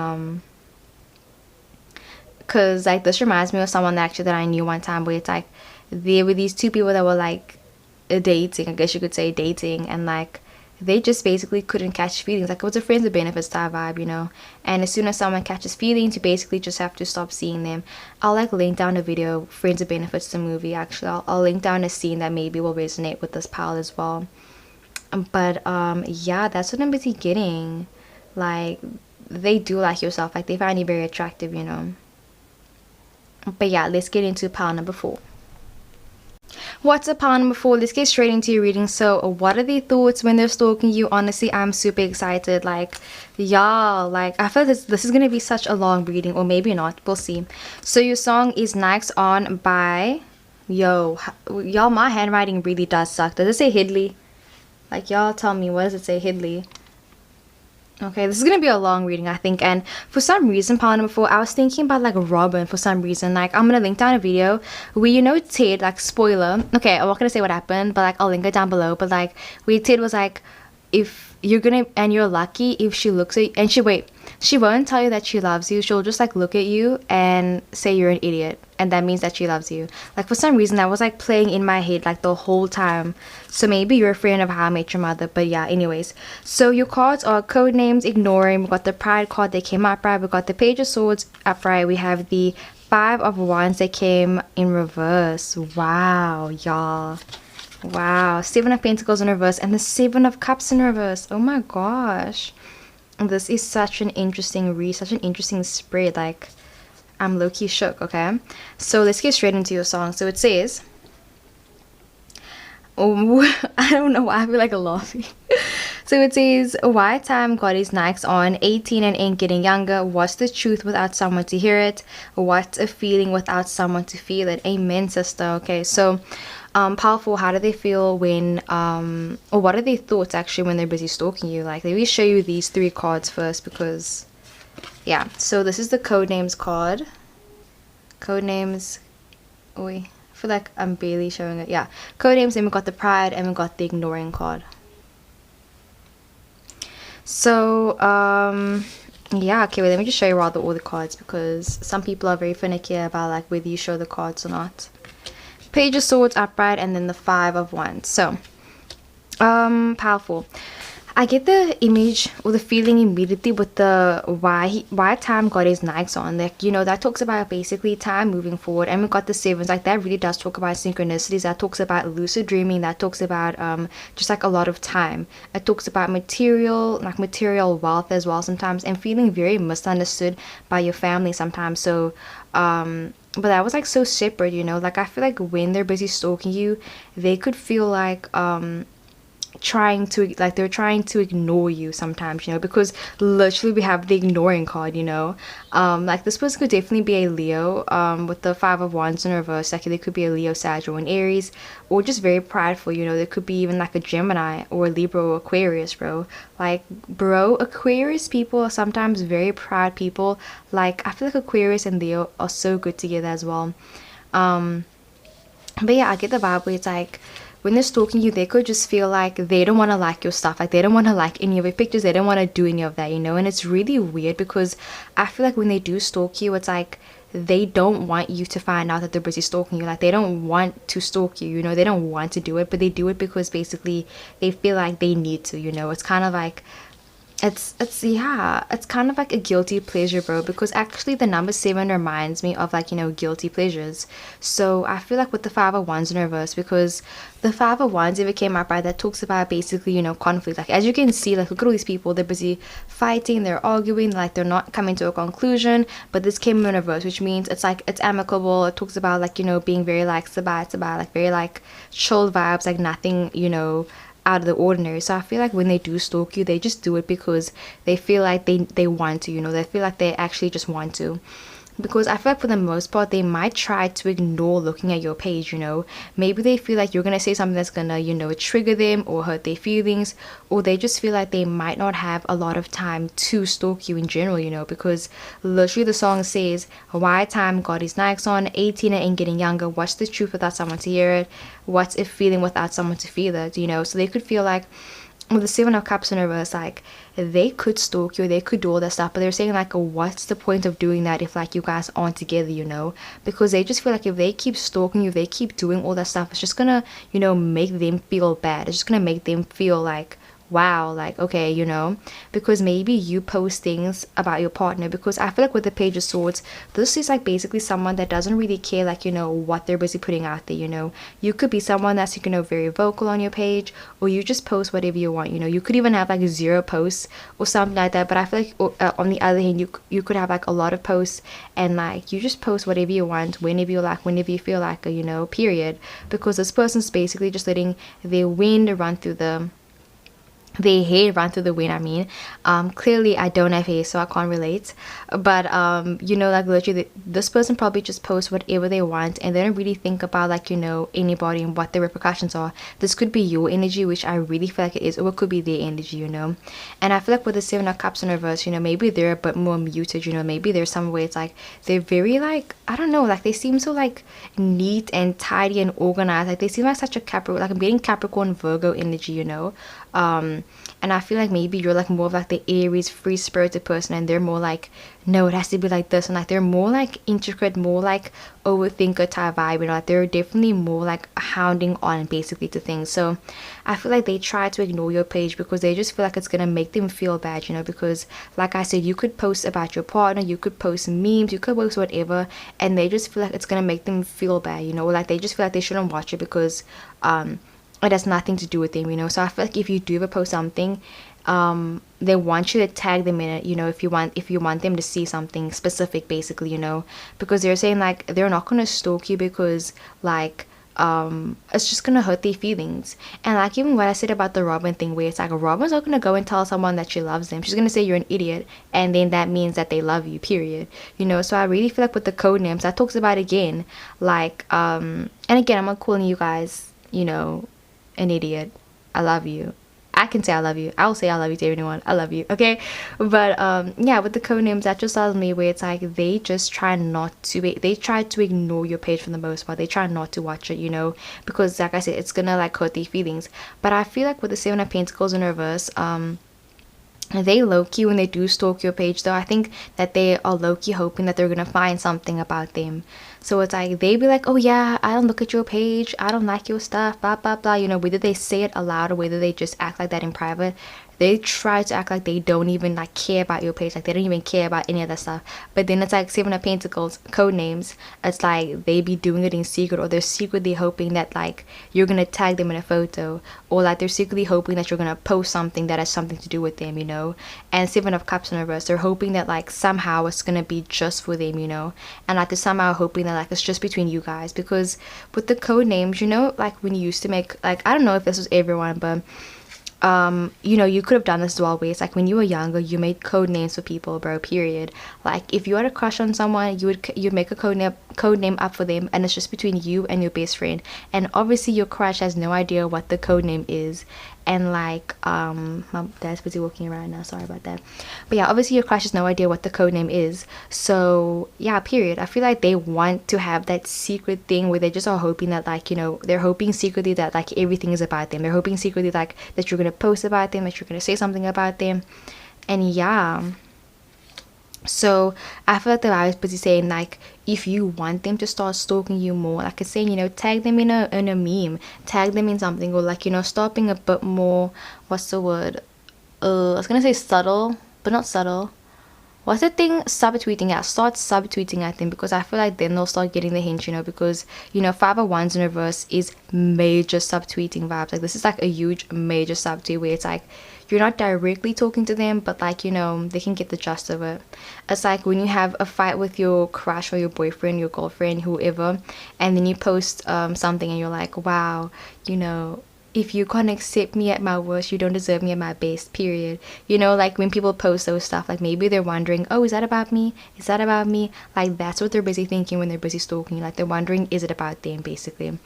Because like this reminds me of someone that I knew one time, where it's like there were these two people that were like dating, I guess you could say dating, and like they just basically couldn't catch feelings. Like, it was a friends with benefits type vibe, you know. And as soon as someone catches feelings, you basically just have to stop seeing them. I'll like link down a video, Friends with Benefits, the movie. Actually, I'll link down a scene that maybe will resonate with this pal as well. But yeah, that's what I'm busy getting. Like, they do like yourself. Like, they find you very attractive, you know. But yeah, let's get into pile number 4. What's up, pile number 4? Let's get straight into your reading. So what are their thoughts when they're stalking you? Honestly, I'm super excited. Like, y'all, like, I feel this is gonna be such a long reading, or maybe not, we'll see. So your song is Nikes On by, yo, y'all, my handwriting really does suck. Does it say Hidley? Like, y'all tell me, what does it say, Hidley? Okay, this is gonna be a long reading, I think, and for some reason, pile number 4, I was thinking about like Robin for some reason. Like, I'm gonna link down a video where, you know, Ted, like, spoiler, okay, I'm not gonna say what happened, but like I'll link it down below. But like, where Ted was like, if you're gonna, and you're lucky if she looks at you, and she won't tell you that she loves you. She'll just like look at you and say you're an idiot, and that means that she loves you. Like, for some reason that was like playing in my head like the whole time. So maybe you're a friend of How I Met Your Mother. But yeah, anyways, so your cards are code names, ignoring. We got the Pride card, they came upright. We got the Page of Swords upright. We have the 5 of Wands, that came in reverse. Wow, y'all. Wow, 7 of Pentacles in reverse, and the 7 of Cups in reverse. Oh my gosh, this is such an interesting read, such an interesting spread. Like, I'm low-key shook. Okay, so let's get straight into your song. So it says, oh, I don't know why I feel like a laughing. So it says, why time got his Nikes on, 18 and ain't getting younger. What's the truth without someone to hear it? What's a feeling without someone to feel it? Amen, sister. Okay, so powerful, how do they feel when or what are their thoughts actually when they're busy stalking you? Like, let me show you these 3 cards first, because yeah, so this is the Codenames card. Codenames, oh, I feel like I'm barely showing it. Yeah, Codenames, and we got the Pride, and we got the Ignoring card. So yeah, okay, wait, let me just show you all the cards, because some people are very finicky about like whether you show the cards or not. Page of Swords upright, and then the 5 of Wands. So powerful. I get the image or the feeling immediately with the why time got his Nikes on. Like, you know, that talks about basically time moving forward. And we got the 7s, like that really does talk about synchronicities. That talks about lucid dreaming. That talks about just like a lot of time. It talks about material, like material wealth as well sometimes, and feeling very misunderstood by your family sometimes. So but that was like so separate, you know. Like, I feel like when they're busy stalking you, they could feel like they're trying to ignore you sometimes, you know, because literally we have the ignoring card, you know. Like, this person could definitely be a Leo with the 5 of Wands in reverse. Like, they could be a Leo, Sag, or an Aries, or just very prideful, you know. There could be even like a Gemini or a Libra or Aquarius, bro. Like, bro, Aquarius people are sometimes very proud people. Like, I feel like Aquarius and Leo are so good together as well. But yeah, I get the vibe where it's like, when they're stalking you, they could just feel like they don't want to like your stuff. Like, they don't want to like any of your pictures. They don't want to do any of that, you know. And it's really weird, because I feel like when they do stalk you, it's like they don't want you to find out that they're busy stalking you. Like, they don't want to stalk you, you know. They don't want to do it, but they do it because basically they feel like they need to, you know. It's kind of like, yeah, it's kind of like a guilty pleasure, bro, because actually the number 7 reminds me of, like, you know, guilty pleasures. So I feel like with the 5 of Wands in reverse, because the 5 of Wands, if it came up right, that talks about basically, you know, conflict. Like, as you can see, like, look at all these people, they're busy fighting, they're arguing, like, they're not coming to a conclusion. But this came in reverse, which means it's like, it's amicable. It talks about, like, you know, being very like sabat, like very like chilled vibes, like nothing, you know, out of the ordinary. So I feel like when they do stalk you, they just do it because they feel like they want to, you know. They feel like they actually just want to. because I feel like for the most part they might try to ignore looking at your page, you know. Maybe they feel like you're gonna say something that's gonna, you know, trigger them or hurt their feelings, or they just feel like they might not have a lot of time to stalk you in general, you know, because literally the song says, why time got his Nikes on, 18 and ain't getting younger, what's the truth without someone to hear it, what's it feeling without someone to feel it, you know. So they could feel like, with the Seven of Cups in reverse, like they could stalk you, they could do all that stuff, but they're saying like, what's the point of doing that if like you guys aren't together, you know? Because they just feel like if they keep stalking you, they keep doing all that stuff, it's just gonna, you know, make them feel bad. It's just gonna make them feel like, wow, like, okay, you know, because maybe you post things about your partner, because I feel like with the Page of Swords, this is like basically someone that doesn't really care, like, you know, what they're busy putting out there, you know. You could be someone that's, you know, very vocal on your page, or you just post whatever you want, you know. You could even have like 0 posts or something like that, but I feel like on the other hand, you could have like a lot of posts, and like you just post whatever you want, whenever you like, whenever you feel like, you know, period. Because this person's basically just letting their wind run through the hair run through the wind. I mean, clearly I don't have hair, so I can't relate, but you know, like literally this person probably just posts whatever they want, and they don't really think about, like, you know, anybody and what the repercussions are. This could be your energy, which I really feel like it is, or it could be their energy, you know. And I feel like with the Seven of Cups in reverse, you know, maybe they're a bit more muted, you know. Maybe there's some way it's like they're very, like, I don't know, like they seem so like neat and tidy and organized, like they seem like such a Capricorn, like I'm getting Capricorn Virgo energy, you know. And I feel like maybe you're like more of like the Aries free spirited person, and they're more like, no, it has to be like this, and like they're more like intricate, more like overthinker type vibe, you know. Like they're definitely more like hounding on basically to things. So I feel like they try to ignore your page because they just feel like it's gonna make them feel bad, you know, because like I said, you could post about your partner, you could post memes, you could post whatever, and they just feel like it's gonna make them feel bad, you know, or like they just feel like they shouldn't watch it because it has nothing to do with them, you know. So I feel like if you do ever post something, they want you to tag them in it, you know, if you want them to see something specific basically, you know, because they're saying like they're not gonna stalk you because like it's just gonna hurt their feelings. And like even what I said about the Robin thing, where it's like Robin's not gonna go and tell someone that she loves them, she's gonna say you're an idiot, and then that means that they love you, period, you know. So I really feel like with the code names that talks about again, like and again, I'm not calling you guys, you know, an idiot. I love you. I can say I love you. I'll say I love you to anyone. I love you, okay? But yeah, with the code names, that just tells me where it's like they just try not to they try to ignore your page for the most part. They try not to watch it, you know, because like I said, it's gonna like hurt their feelings. But I feel like with the Seven of Pentacles in reverse, they low-key, when they do stalk your page though, I think that they are low-key hoping that they're gonna find something about them. So it's like they be like, oh yeah, I don't look at your page, I don't like your stuff, blah blah blah, you know. Whether they say it aloud or whether they just act like that in private, they try to act like they don't even like care about your page, like they don't even care about any of that stuff. But then it's like Seven of Pentacles code names, it's like they be doing it in secret, or they're secretly hoping that like you're gonna tag them in a photo, or like they're secretly hoping that you're gonna post something that has something to do with them, you know. And Seven of Cups in reverse, they're hoping that like somehow it's gonna be just for them, you know. And like they're somehow hoping that like it's just between you guys, because with the code names, you know, like when you used to make, like, I don't know if this was everyone, but you know, you could have done this as well, where it's like when you were younger, you made code names for people, bro, period. Like if you had a crush on someone, you'd make a code name up for them, and it's just between you and your best friend. And obviously your crush has no idea what the code name is. And like my dad's busy walking around now, sorry about that. But yeah, obviously your crush has no idea what the code name is. So yeah, period. I feel like they want to have that secret thing where they just are hoping that like, you know, they're hoping secretly that like everything is about them. They're hoping secretly like that you're gonna post about them, that you're gonna say something about them. And yeah, so I feel like the vibe is busy saying like, if you want them to start stalking you more, like it's saying, you know, tag them in a meme, tag them in something, or like, you know, start being a bit more, what's the word, I was gonna say subtle, but not subtle. What's the thing? Subtweeting. Yeah, start subtweeting at them, because I feel like then they'll start getting the hint, you know, because, you know, 5 of Wands in reverse is major subtweeting vibes. Like this is like a huge major subtweet where it's like you're not directly talking to them, but like, you know, they can get the gist of it. It's like when you have a fight with your crush or your boyfriend, your girlfriend, whoever, and then you post something and you're like, wow, you know, if you can't accept me at my worst, you don't deserve me at my best, period. You know, like when people post those stuff, like maybe they're wondering, oh, is that about me? Is that about me? Like that's what they're busy thinking when they're busy stalking. Like they're wondering, is it about them, basically.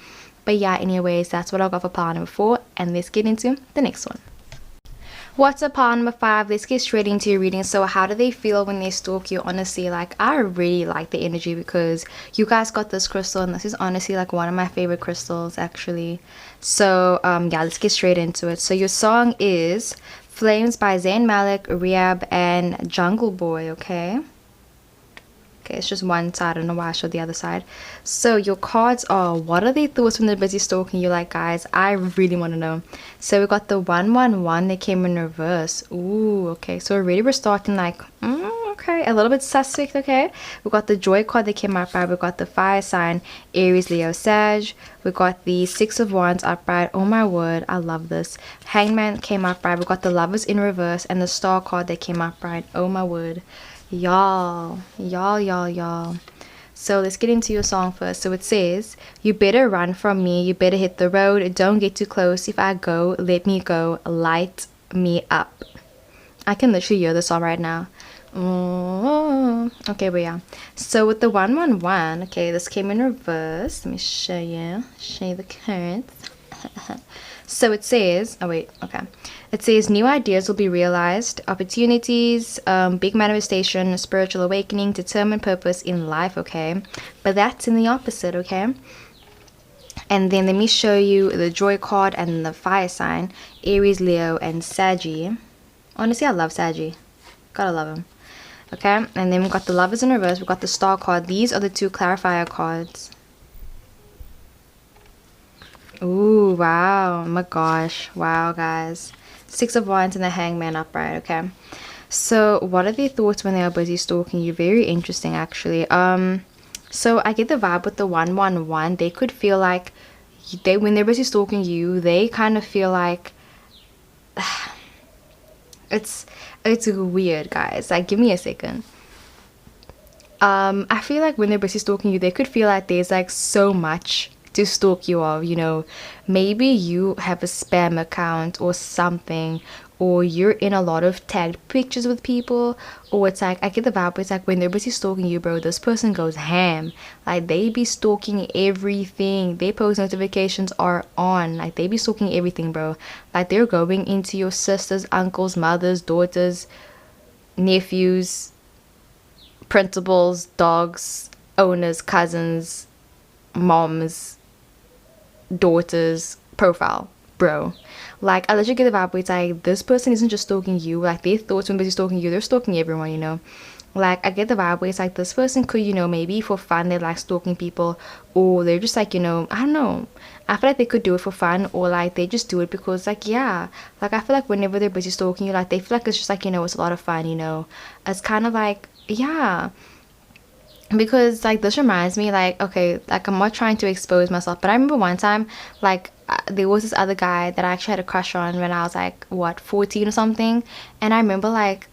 But yeah, anyways, that's what I got for pile number 4. And let's get into the next one. What's up, pile number 5? Let's get straight into your reading. So how do they feel when they stalk you? Honestly, like I really like the energy because you guys got this crystal, and this is honestly like one of my favorite crystals actually. So yeah, let's get straight into it. So your song is Flames by Zayn Malik, Rehab, and Jungle Boy. Okay, it's just one side. I don't know why I showed the other side. So your cards are, what are their thoughts when they're busy stalking you? Like, guys, I really want to know. So we got the 111. They came in reverse. Ooh, okay. So already we're starting like, okay, a little bit suspect. Okay, we got the joy card that came upright. We got the fire sign, Aries, Leo, Sag. We got the 6 of Wands upright. Oh my word, I love this. Hangman came upright. We got the lovers in reverse, and the star card that came upright. Oh my word. Y'all. So let's get into your song first. So it says, you better run from me, you better hit the road, don't get too close. If I go, let me go, light me up. I can literally hear the song right now. Okay, but yeah, so with the 111, okay, this came in reverse. Let me show you the cards. So it says, oh wait, okay, it says new ideas will be realized, opportunities, big manifestation, spiritual awakening, determined purpose in life. Okay, but that's in the opposite. Okay, and then let me show you the joy card and the fire sign, Aries, Leo, and Saggy. Honestly, I love Saggy, gotta love him. Okay, and then we've got the lovers in reverse. We've got the star card. These are the 2 clarifier cards. Ooh, wow. Oh my gosh. Wow, guys. 6 of Wands and the Hangman upright. Okay. So what are their thoughts when they are busy stalking you? Very interesting, actually. So I get the vibe with the 111. They could feel like when they're busy stalking you, they kind of feel like it's weird, guys. Like, give me a second. I feel like when they're busy stalking you, they could feel like there's like so much to stalk you of, you know. Maybe you have a spam account or something, or you're in a lot of tagged pictures with people, or it's like, I get the vibe, it's like when they're busy stalking you, bro, this person goes ham. Like they be stalking everything. Their post notifications are on. Like they be stalking everything, bro. Like they're going into your sisters, uncles, mothers, daughters, nephews, principals, dogs, owners, cousins, moms, daughters profile, bro. Like I literally get the vibe where it's like this person isn't just stalking you. Like their thoughts when busy stalking you, they're stalking everyone, you know. Like I get the vibe where it's like this person could, you know, maybe for fun they like stalking people, or they're just like, you know, I don't know, I feel like they could do it for fun, or like they just do it because like, yeah, like I feel like whenever they're busy stalking you, like they feel like it's just like, you know, it's a lot of fun, you know. It's kind of like, yeah, because like this reminds me, like, okay, like I'm not trying to expose myself, but I remember one time, like there was this other guy that I actually had a crush on when I was like, what, 14 or something. And I remember like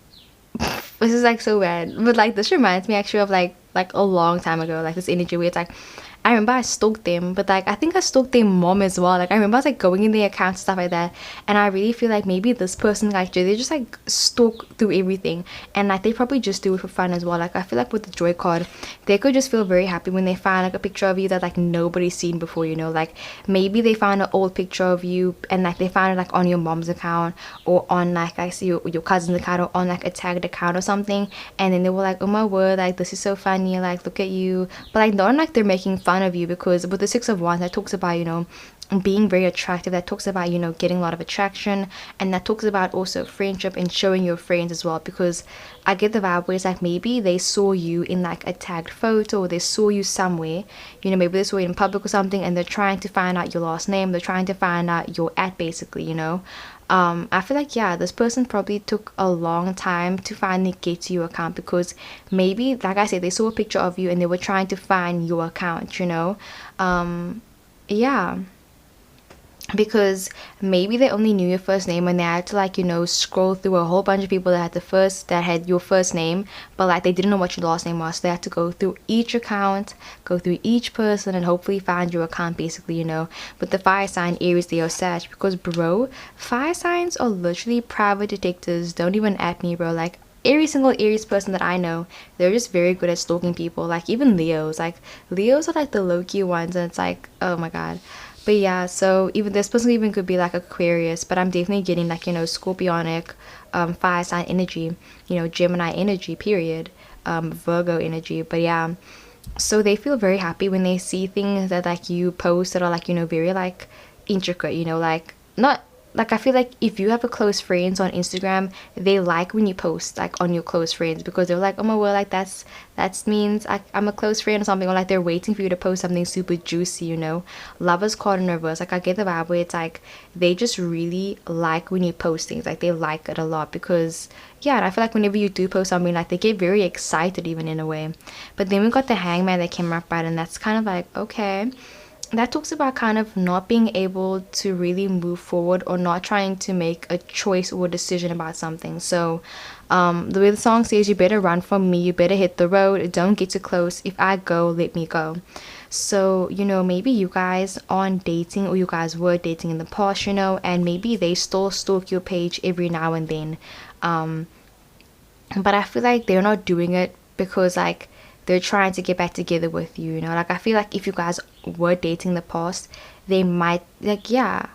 this is like so bad, but like this reminds me actually of like a long time ago, like this energy where it's like I remember I stalked them, but like I think I stalked their mom as well. Like I remember I was like going in their account, stuff like that, and I really feel like maybe this person, like they just like stalk through everything, and like they probably just do it for fun as well. Like I feel like with the joy card, they could just feel very happy when they find like a picture of you that like nobody's seen before, you know. Like maybe they found an old picture of you and like they found it like on your mom's account, or on like I see your cousin's account, or on like a tagged account or something, and then they were like, oh my word, like this is so funny, like look at you. But like not like they're making fun of you, because with the 6 of Wands, that talks about, you know, being very attractive, that talks about, you know, getting a lot of attraction, and that talks about also friendship and showing your friends as well. Because I get the vibe where it's like maybe they saw you in like a tagged photo, or they saw you somewhere, you know, maybe they saw you in public or something, and they're trying to find out your last name, they're trying to find out your at, basically, you know. I feel like, yeah, this person probably took a long time to finally get to your account, because maybe, like I said, they saw a picture of you and they were trying to find your account, you know. Yeah, because maybe they only knew your first name and they had to like, you know, scroll through a whole bunch of people that had your first name, but like they didn't know what your last name was, so they had to go through each account, go through each person, and hopefully find your account, basically, you know. But the fire sign Aries, they are Sag, because bro, fire signs are literally private detectives. Don't even at me, bro. Like every single Aries person that I know, they're just very good at stalking people. Like even Leos, like Leos are like the low-key ones, and it's like, oh my god. But yeah, so even this person even could be like Aquarius, but I'm definitely getting like, you know, Scorpionic, fire sign energy, you know, Gemini energy, period, Virgo energy. But yeah, so they feel very happy when they see things that like you post that are like, you know, very like intricate, you know, like not like, I feel like if you have a close friends on Instagram, they like when you post like on your close friends, because they're like, oh my word, like that means I'm a close friend or something, or like they're waiting for you to post something super juicy, you know. Lovers card in reverse, like I get the vibe where it's like they just really like when you post things, like they like it a lot, because yeah, and I feel like whenever you do post something, like they get very excited even in a way. But then we got the hangman that came up, right, and that's kind of like, okay, that talks about kind of not being able to really move forward, or not trying to make a choice or a decision about something. So the way the song says, you better run from me, you better hit the road, don't get too close, if I go, let me go. So, you know, maybe you guys aren't dating, or you guys were dating in the past, you know, and maybe they still stalk your page every now and then. But I feel like they're not doing it because like they're trying to get back together with you, you know. Like I feel like if you guys were dating in the past, they might like, yeah,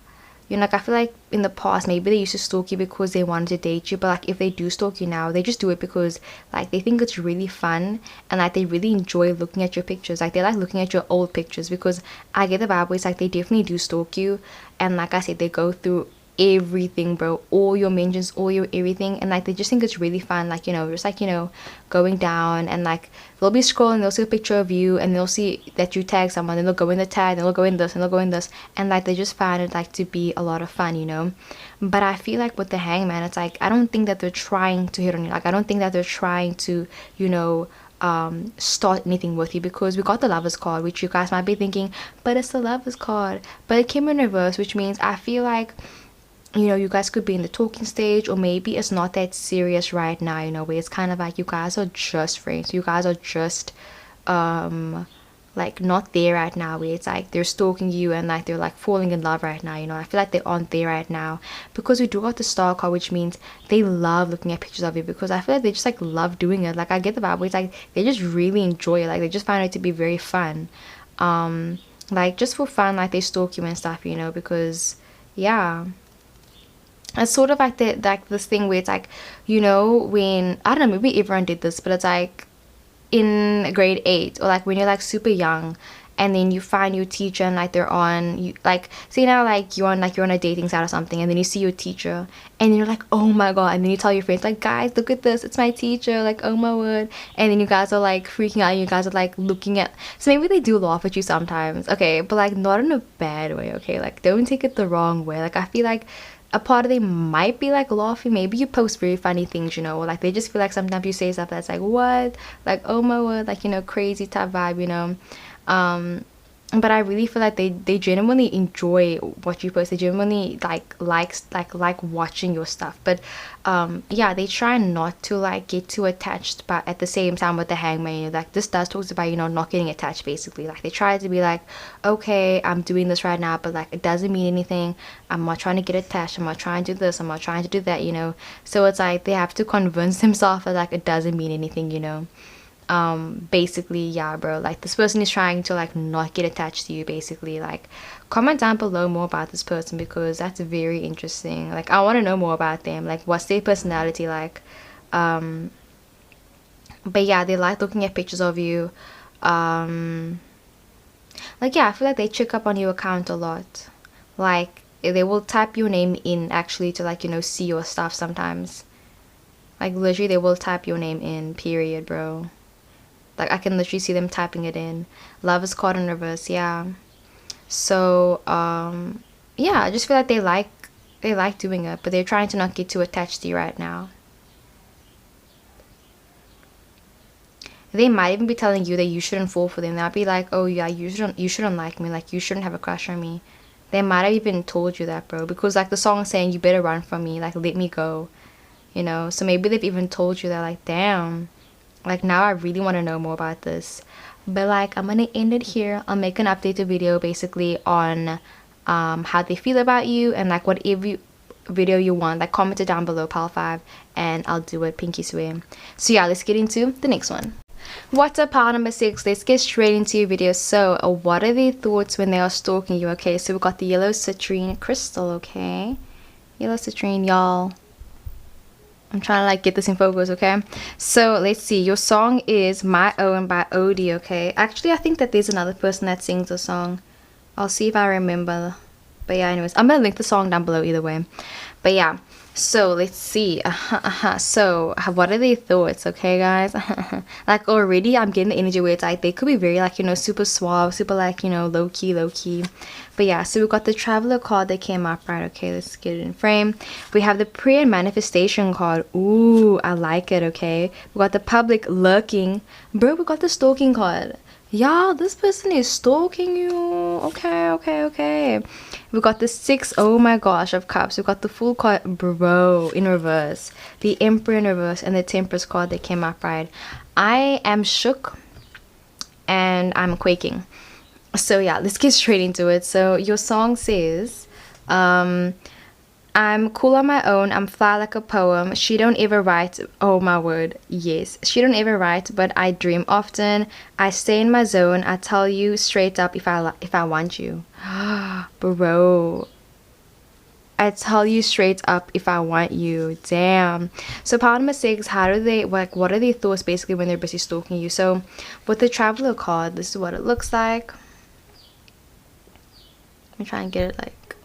you know, like I feel like in the past maybe they used to stalk you because they wanted to date you, but like if they do stalk you now, they just do it because like they think it's really fun, and like they really enjoy looking at your pictures, like they like looking at your old pictures, because I get the vibe where it's like they definitely do stalk you, and like I said, they go through everything, bro, all your mentions, all your everything, and like they just think it's really fun, like, you know, just like, you know, going down, and like they'll be scrolling, they'll see a picture of you, and they'll see that you tag someone, and they'll go in the tag, and they'll go in this, and they'll go in this, and like they just find it like to be a lot of fun, you know. But I feel like with the hangman, it's like I don't think that they're trying to hit on you, like I don't think that they're trying to, you know, start anything with you, because we got the lovers card, which you guys might be thinking, but it's the lovers card, but it came in reverse, which means I feel like, you know, you guys could be in the talking stage, or maybe it's not that serious right now, you know, where it's kind of like you guys are just friends, you guys are just like not there right now, where it's like they're stalking you and like they're like falling in love right now, you know. I feel like they aren't there right now, because we do got the star card, which means they love looking at pictures of you, because I feel like they just like love doing it. Like I get the vibe where it's like they just really enjoy it, like they just find it to be very fun, like just for fun, like they stalk you and stuff, you know, because yeah, it's sort of like the like this thing where it's like, you know, when I don't know, maybe everyone did this, but it's like in grade 8, or like when you're like super young, and then you find your teacher, and like they're on you, like say now like you're on a dating site or something, and then you see your teacher, and you're like, oh my god, and then you tell your friends like, guys, look at this, it's my teacher, like, oh my word, and then you guys are like freaking out, and you guys are like looking at, so maybe they do laugh at you sometimes, okay, but like not in a bad way, okay, like don't take it the wrong way. Like I feel like a part of them might be like laughing, maybe you post very funny things, you know, or like they just feel like sometimes you say stuff that's like, what, like, oh my word, like, you know, crazy type vibe, you know. But I really feel like they genuinely enjoy what you post. They genuinely like watching your stuff. But yeah, they try not to like get too attached, but at the same time with the hangman, you know, like this does talks about, you know, not getting attached, basically. Like they try to be like, okay, I'm doing this right now, but like it doesn't mean anything. I'm not trying to get attached, I'm not trying to do this, I'm not trying to do that, you know. So it's like they have to convince themselves that like it doesn't mean anything, you know. Basically, yeah, bro, like this person is trying to like not get attached to you, basically. Like comment down below more about this person, because that's very interesting. Like I want to know more about them, like what's their personality like. But yeah, they like looking at pictures of you. Like yeah, I feel like they check up on your account a lot. Like they will type your name in actually to like, you know, see your stuff sometimes. Like literally they will type your name in, period, bro. Like I can literally see them typing it in. Love is caught in reverse, yeah. So yeah, I just feel like they like doing it, but they're trying to not get too attached to you right now. They might even be telling you that you shouldn't fall for them. They'll be like, oh yeah, you shouldn't like me, like you shouldn't have a crush on me. They might have even told you that, bro, because like the song is saying you better run from me, like let me go, you know. So maybe they've even told you that, like, damn, like now I really want to know more about this. But like I'm gonna end it here. I'll make an updated video basically on how they feel about you, and like whatever video you want, like comment it down below, pile 5, and I'll do it, pinky swear. So yeah, let's get into the next one. What's up, pile number 6? Let's get straight into your video. So what are their thoughts when they are stalking you? Okay, so we got the yellow citrine crystal. Okay, yellow citrine, y'all. I'm trying to like get this in focus, okay? So let's see. Your song is My Own by Odie, okay? Actually, I think that there's another person that sings the song. I'll see if I remember. But yeah, anyways, I'm gonna link the song down below either way. But yeah, so let's see. So what are their thoughts, okay, guys? Like already I'm getting the energy where it's like they could be very like, you know, super suave, super like, you know, low key. But yeah, so we got the traveler card that came up, right? Okay, let's get it in frame. We have the prayer and manifestation card. Ooh, I like it. Okay, we got the public lurking, bro. We got the stalking card. Y'all, this person is stalking you. Okay. We got the 6, oh my gosh, of cups. We got the full card, bro, in reverse, the emperor in reverse, and the temperance card that came up, right? I am shook and I'm quaking. So yeah, let's get straight into it. So your song says, I'm cool on my own, I'm fly like a poem, she don't ever write, oh my word, yes, she don't ever write, but I dream often, I stay in my zone, I tell you straight up if I want you. Bro, I tell you straight up if I want you. Damn. So part number 6, how do they, like, what are their thoughts basically when they're busy stalking you? So with the traveler card, this is what it looks like. Let me try and get it like,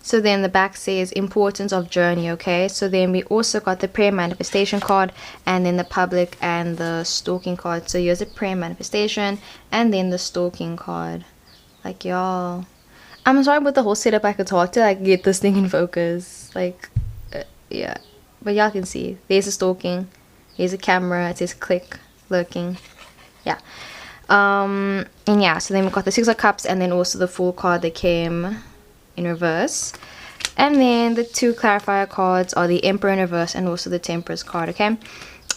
so then the back says importance of journey. Okay, so then we also got the prayer manifestation card, and then the public and the stalking card. So here's the prayer manifestation and then the stalking card. Like, y'all, I'm sorry with the whole setup. I could talk to like get this thing in focus, like yeah, but y'all can see there's a stalking, here's a camera, it says click, lurking, yeah. And yeah, so then we got the 6 of cups, and then also the full card that came in reverse, and then the 2 clarifier cards are the emperor in reverse and also the temperance card. Okay,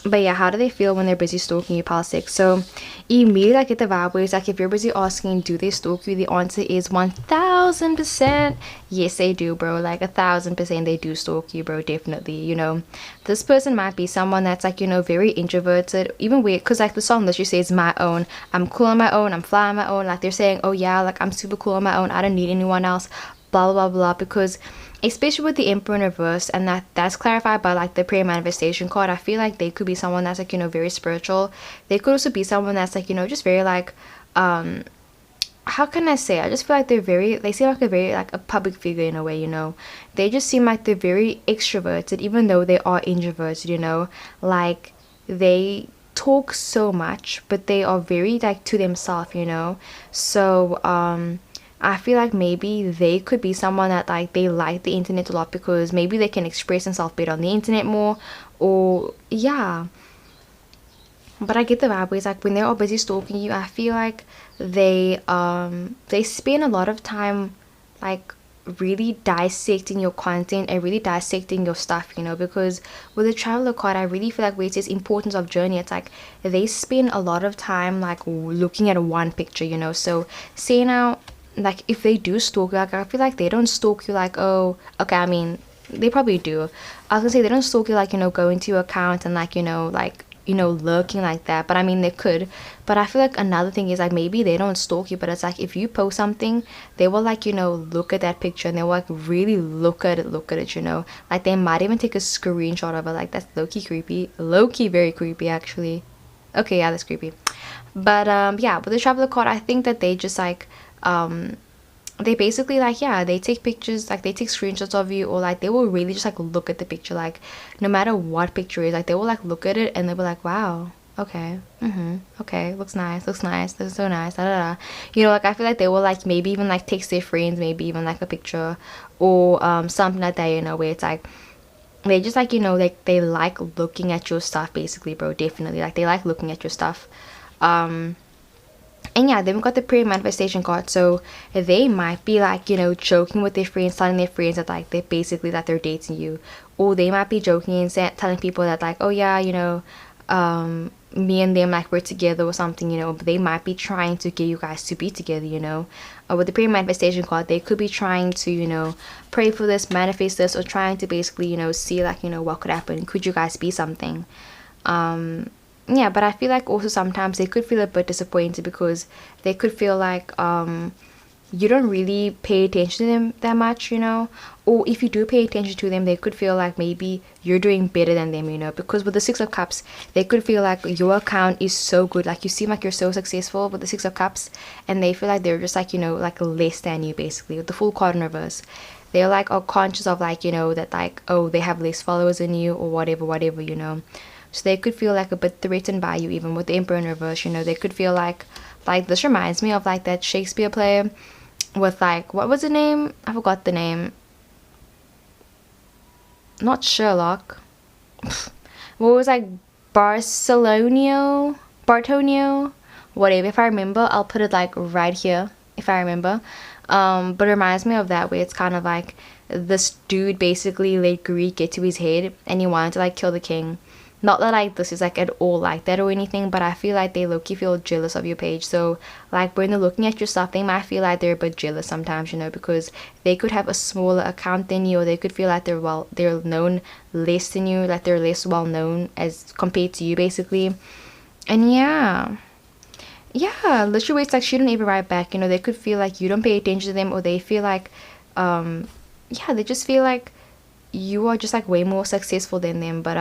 but yeah, how do they feel when they're busy stalking you, pile 6? So immediately I get the vibe where it's like, if you're busy asking do they stalk you, the answer is 1000% yes, they do, bro. Like 1000% they do stalk you, bro. Definitely. You know, this person might be someone that's like, you know, very introverted, even weird, because like the song literally says my own, I'm cool on my own, I'm fly on my own. Like they're saying, oh yeah, like I'm super cool on my own, I don't need anyone else, blah blah blah. Because especially with the emperor in reverse, and that's clarified by like the prayer manifestation card, I feel like they could be someone that's like, you know, very spiritual. They could also be someone that's like, you know, just very like how can I say, I just feel like they seem like a very like a public figure in a way, you know. They just seem like they're very extroverted even though they are introverted, you know. Like they talk so much but they are very like to themselves, you know. So I feel like maybe they could be someone that like they like the internet a lot because maybe they can express themselves better on the internet more, or yeah. But I get the vibe where it's like when they're all busy stalking you, I feel like they spend a lot of time like really dissecting your content and really dissecting your stuff, you know. Because with the traveler card, I really feel like where it says importance of journey, it's like they spend a lot of time like looking at one picture, you know. So say now, like if they do stalk you, like I feel like they don't stalk you like, oh okay, I mean they probably do. I was gonna say they don't stalk you like, you know, go into your account and like, you know, like, you know, lurking like that. But I mean they could. But I feel like another thing is like maybe they don't stalk you, but it's like if you post something, they will like, you know, look at that picture and they will like really look at it, you know. Like they might even take a screenshot of it. Like that's low-key creepy, low-key very creepy actually. Okay, yeah, that's creepy. But yeah, with the traveler card, I think that they just like they basically like, yeah, they take pictures, like they take screenshots of you, or like they will really just like look at the picture, like no matter what picture is, like they will like look at it and they'll be like, wow, okay, okay, looks nice, this is so nice, da, da, da. You know, like I feel like they will like maybe even like text their friends, maybe even like a picture or something like that, you know, where it's like they just like, you know, like they like looking at your stuff basically, bro. Definitely, like they like looking at your stuff. And yeah, then we got the prayer manifestation card. So they might be like, you know, joking with their friends, telling their friends that like they're basically that they're dating you, or they might be joking and telling people that like, oh yeah, you know, me and them like we're together or something, you know. But they might be trying to get you guys to be together, you know. With the prayer manifestation card, they could be trying to, you know, pray for this, manifest this, or trying to basically, you know, see like, you know, what could happen. Could you guys be something? Yeah, but I feel like also sometimes they could feel a bit disappointed because they could feel like you don't really pay attention to them that much, you know. Or if you do pay attention to them, they could feel like maybe you're doing better than them, you know. Because with the Six of Cups, they could feel like your account is so good, like you seem like you're so successful with the Six of Cups, and they feel like they're just like, you know, like less than you basically. With the Full card in reverse, they're like are conscious of like, you know, that like, oh, they have less followers than you or whatever, you know. So they could feel like a bit threatened by you. Even with the Emperor in reverse, you know, they could feel like this reminds me of like that Shakespeare play with like, what was the name? I forgot the name. Not Sherlock. What was like Bartonio, whatever. If I remember, I'll put it like right here if I remember. But it reminds me of that, where it's kind of like this dude basically let greed get to his head and he wanted to like kill the king. Not that like this is like at all like that or anything, but I feel like they low-key feel jealous of your page. So like when they're looking at your stuff, they might feel like they're a bit jealous sometimes, you know, because they could have a smaller account than you, or they could feel like they're known less than you, like they're less well known as compared to you basically. And yeah, literally it's like she don't even write back, you know. They could feel like you don't pay attention to them, or they feel like yeah, they just feel like you are just like way more successful than them. But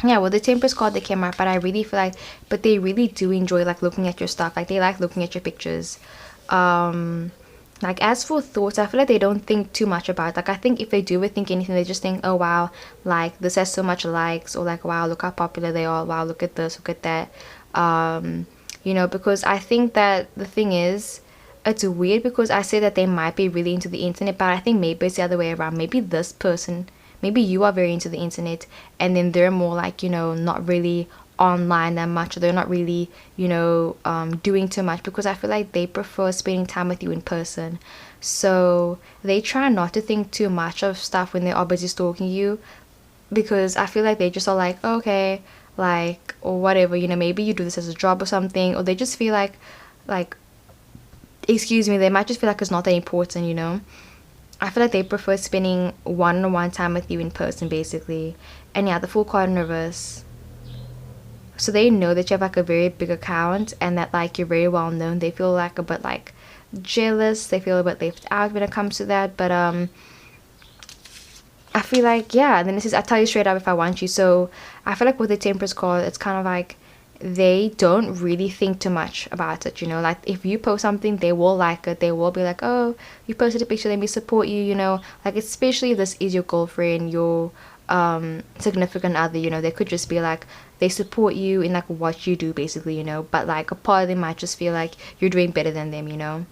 yeah, well, the Temperance card that came out, but I really feel like, but they really do enjoy like looking at your stuff. Like they like looking at your pictures. Like as for thoughts, I feel like they don't think too much about it. Like I think if they do think anything, they just think, oh wow, like this has so much likes, or like wow, look how popular they are, wow, look at this, look at that. You know, because I think that the thing is, it's weird because I say that they might be really into the internet, but I think maybe it's the other way around. Maybe this person, maybe you are very into the internet, and then they're more like, you know, not really online that much, or they're not really, you know, doing too much, because I feel like they prefer spending time with you in person. So they try not to think too much of stuff when they are busy stalking you, because I feel like they just are like, okay, like, or whatever, you know, maybe you do this as a job or something, or they just feel like, excuse me, they might just feel like it's not that important, you know. I feel like they prefer spending one-on-one time with you in person basically. And yeah, the Full card in reverse, so they know that you have like a very big account and that like you're very well known. They feel like a bit like jealous, they feel a bit left out when it comes to that. But I feel like, yeah, and then this is, I tell you straight up if I want you. So I feel like with the Temperance card, it's kind of like they don't really think too much about it, you know. Like if you post something, they will like it, they will be like, oh, you posted a picture, let me support you, you know. Like especially if this is your girlfriend, your significant other, you know, they could just be like, they support you in like what you do basically, you know. But like a part of them might just feel like you're doing better than them, you know.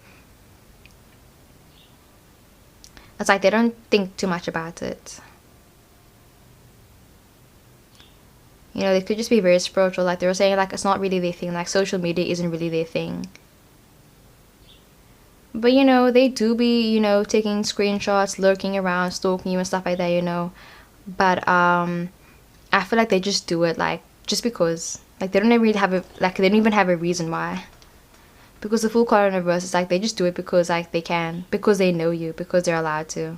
It's like they don't think too much about it. You know, they could just be very spiritual, like they were saying, like it's not really their thing, like social media isn't really their thing. But you know, they do be, you know, taking screenshots, lurking around, stalking you and stuff like that, you know. But I feel like they just do it like just because. Like they don't really have a, like they don't even have a reason why. Because the Full card in reverse is like they just do it because like they can, because they know you, because they're allowed to.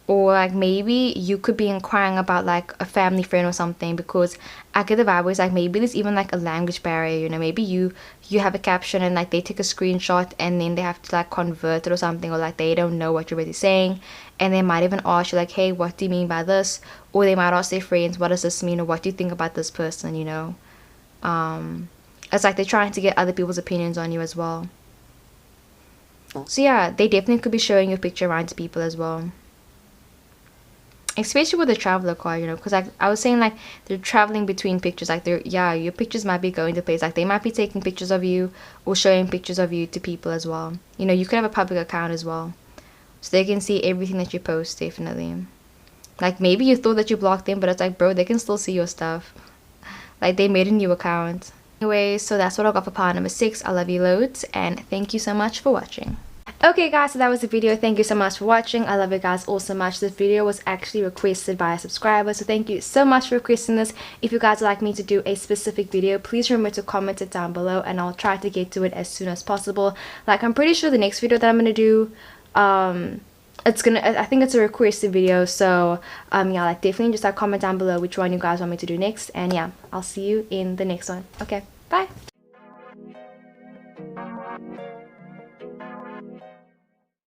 Or like maybe you could be inquiring about like a family friend or something, because I get the vibe where it's like maybe there's even like a language barrier, you know. Maybe you have a caption and like they take a screenshot and then they have to like convert it or something, or like they don't know what you're really saying, and they might even ask you like, hey, what do you mean by this? Or they might ask their friends, what does this mean, or what do you think about this person, you know. It's like they're trying to get other people's opinions on you as well. So yeah, they definitely could be showing your picture around to people as well, especially with the traveler card, you know, because like I was saying, like they're traveling between pictures, like they're, yeah, your pictures might be going to place, like they might be taking pictures of you or showing pictures of you to people as well. You know, you could have a public account as well, so they can see everything that you post. Definitely, like maybe you thought that you blocked them, but it's like, bro, they can still see your stuff. Like they made a new account. Anyway, so that's what I got for pile number 6. I love you loads, and thank you so much for watching. Okay guys, so that was the video. Thank you so much for watching. I love you guys all so much. This video was actually requested by a subscriber, so thank you so much for requesting this. If you guys would like me to do a specific video, please remember to comment it down below and I'll try to get to it as soon as possible. Like, I'm pretty sure the next video that I'm gonna do, I think it's a requested video, so yeah, like definitely just like comment down below which one you guys want me to do next, and yeah, I'll see you in the next one. Okay, bye.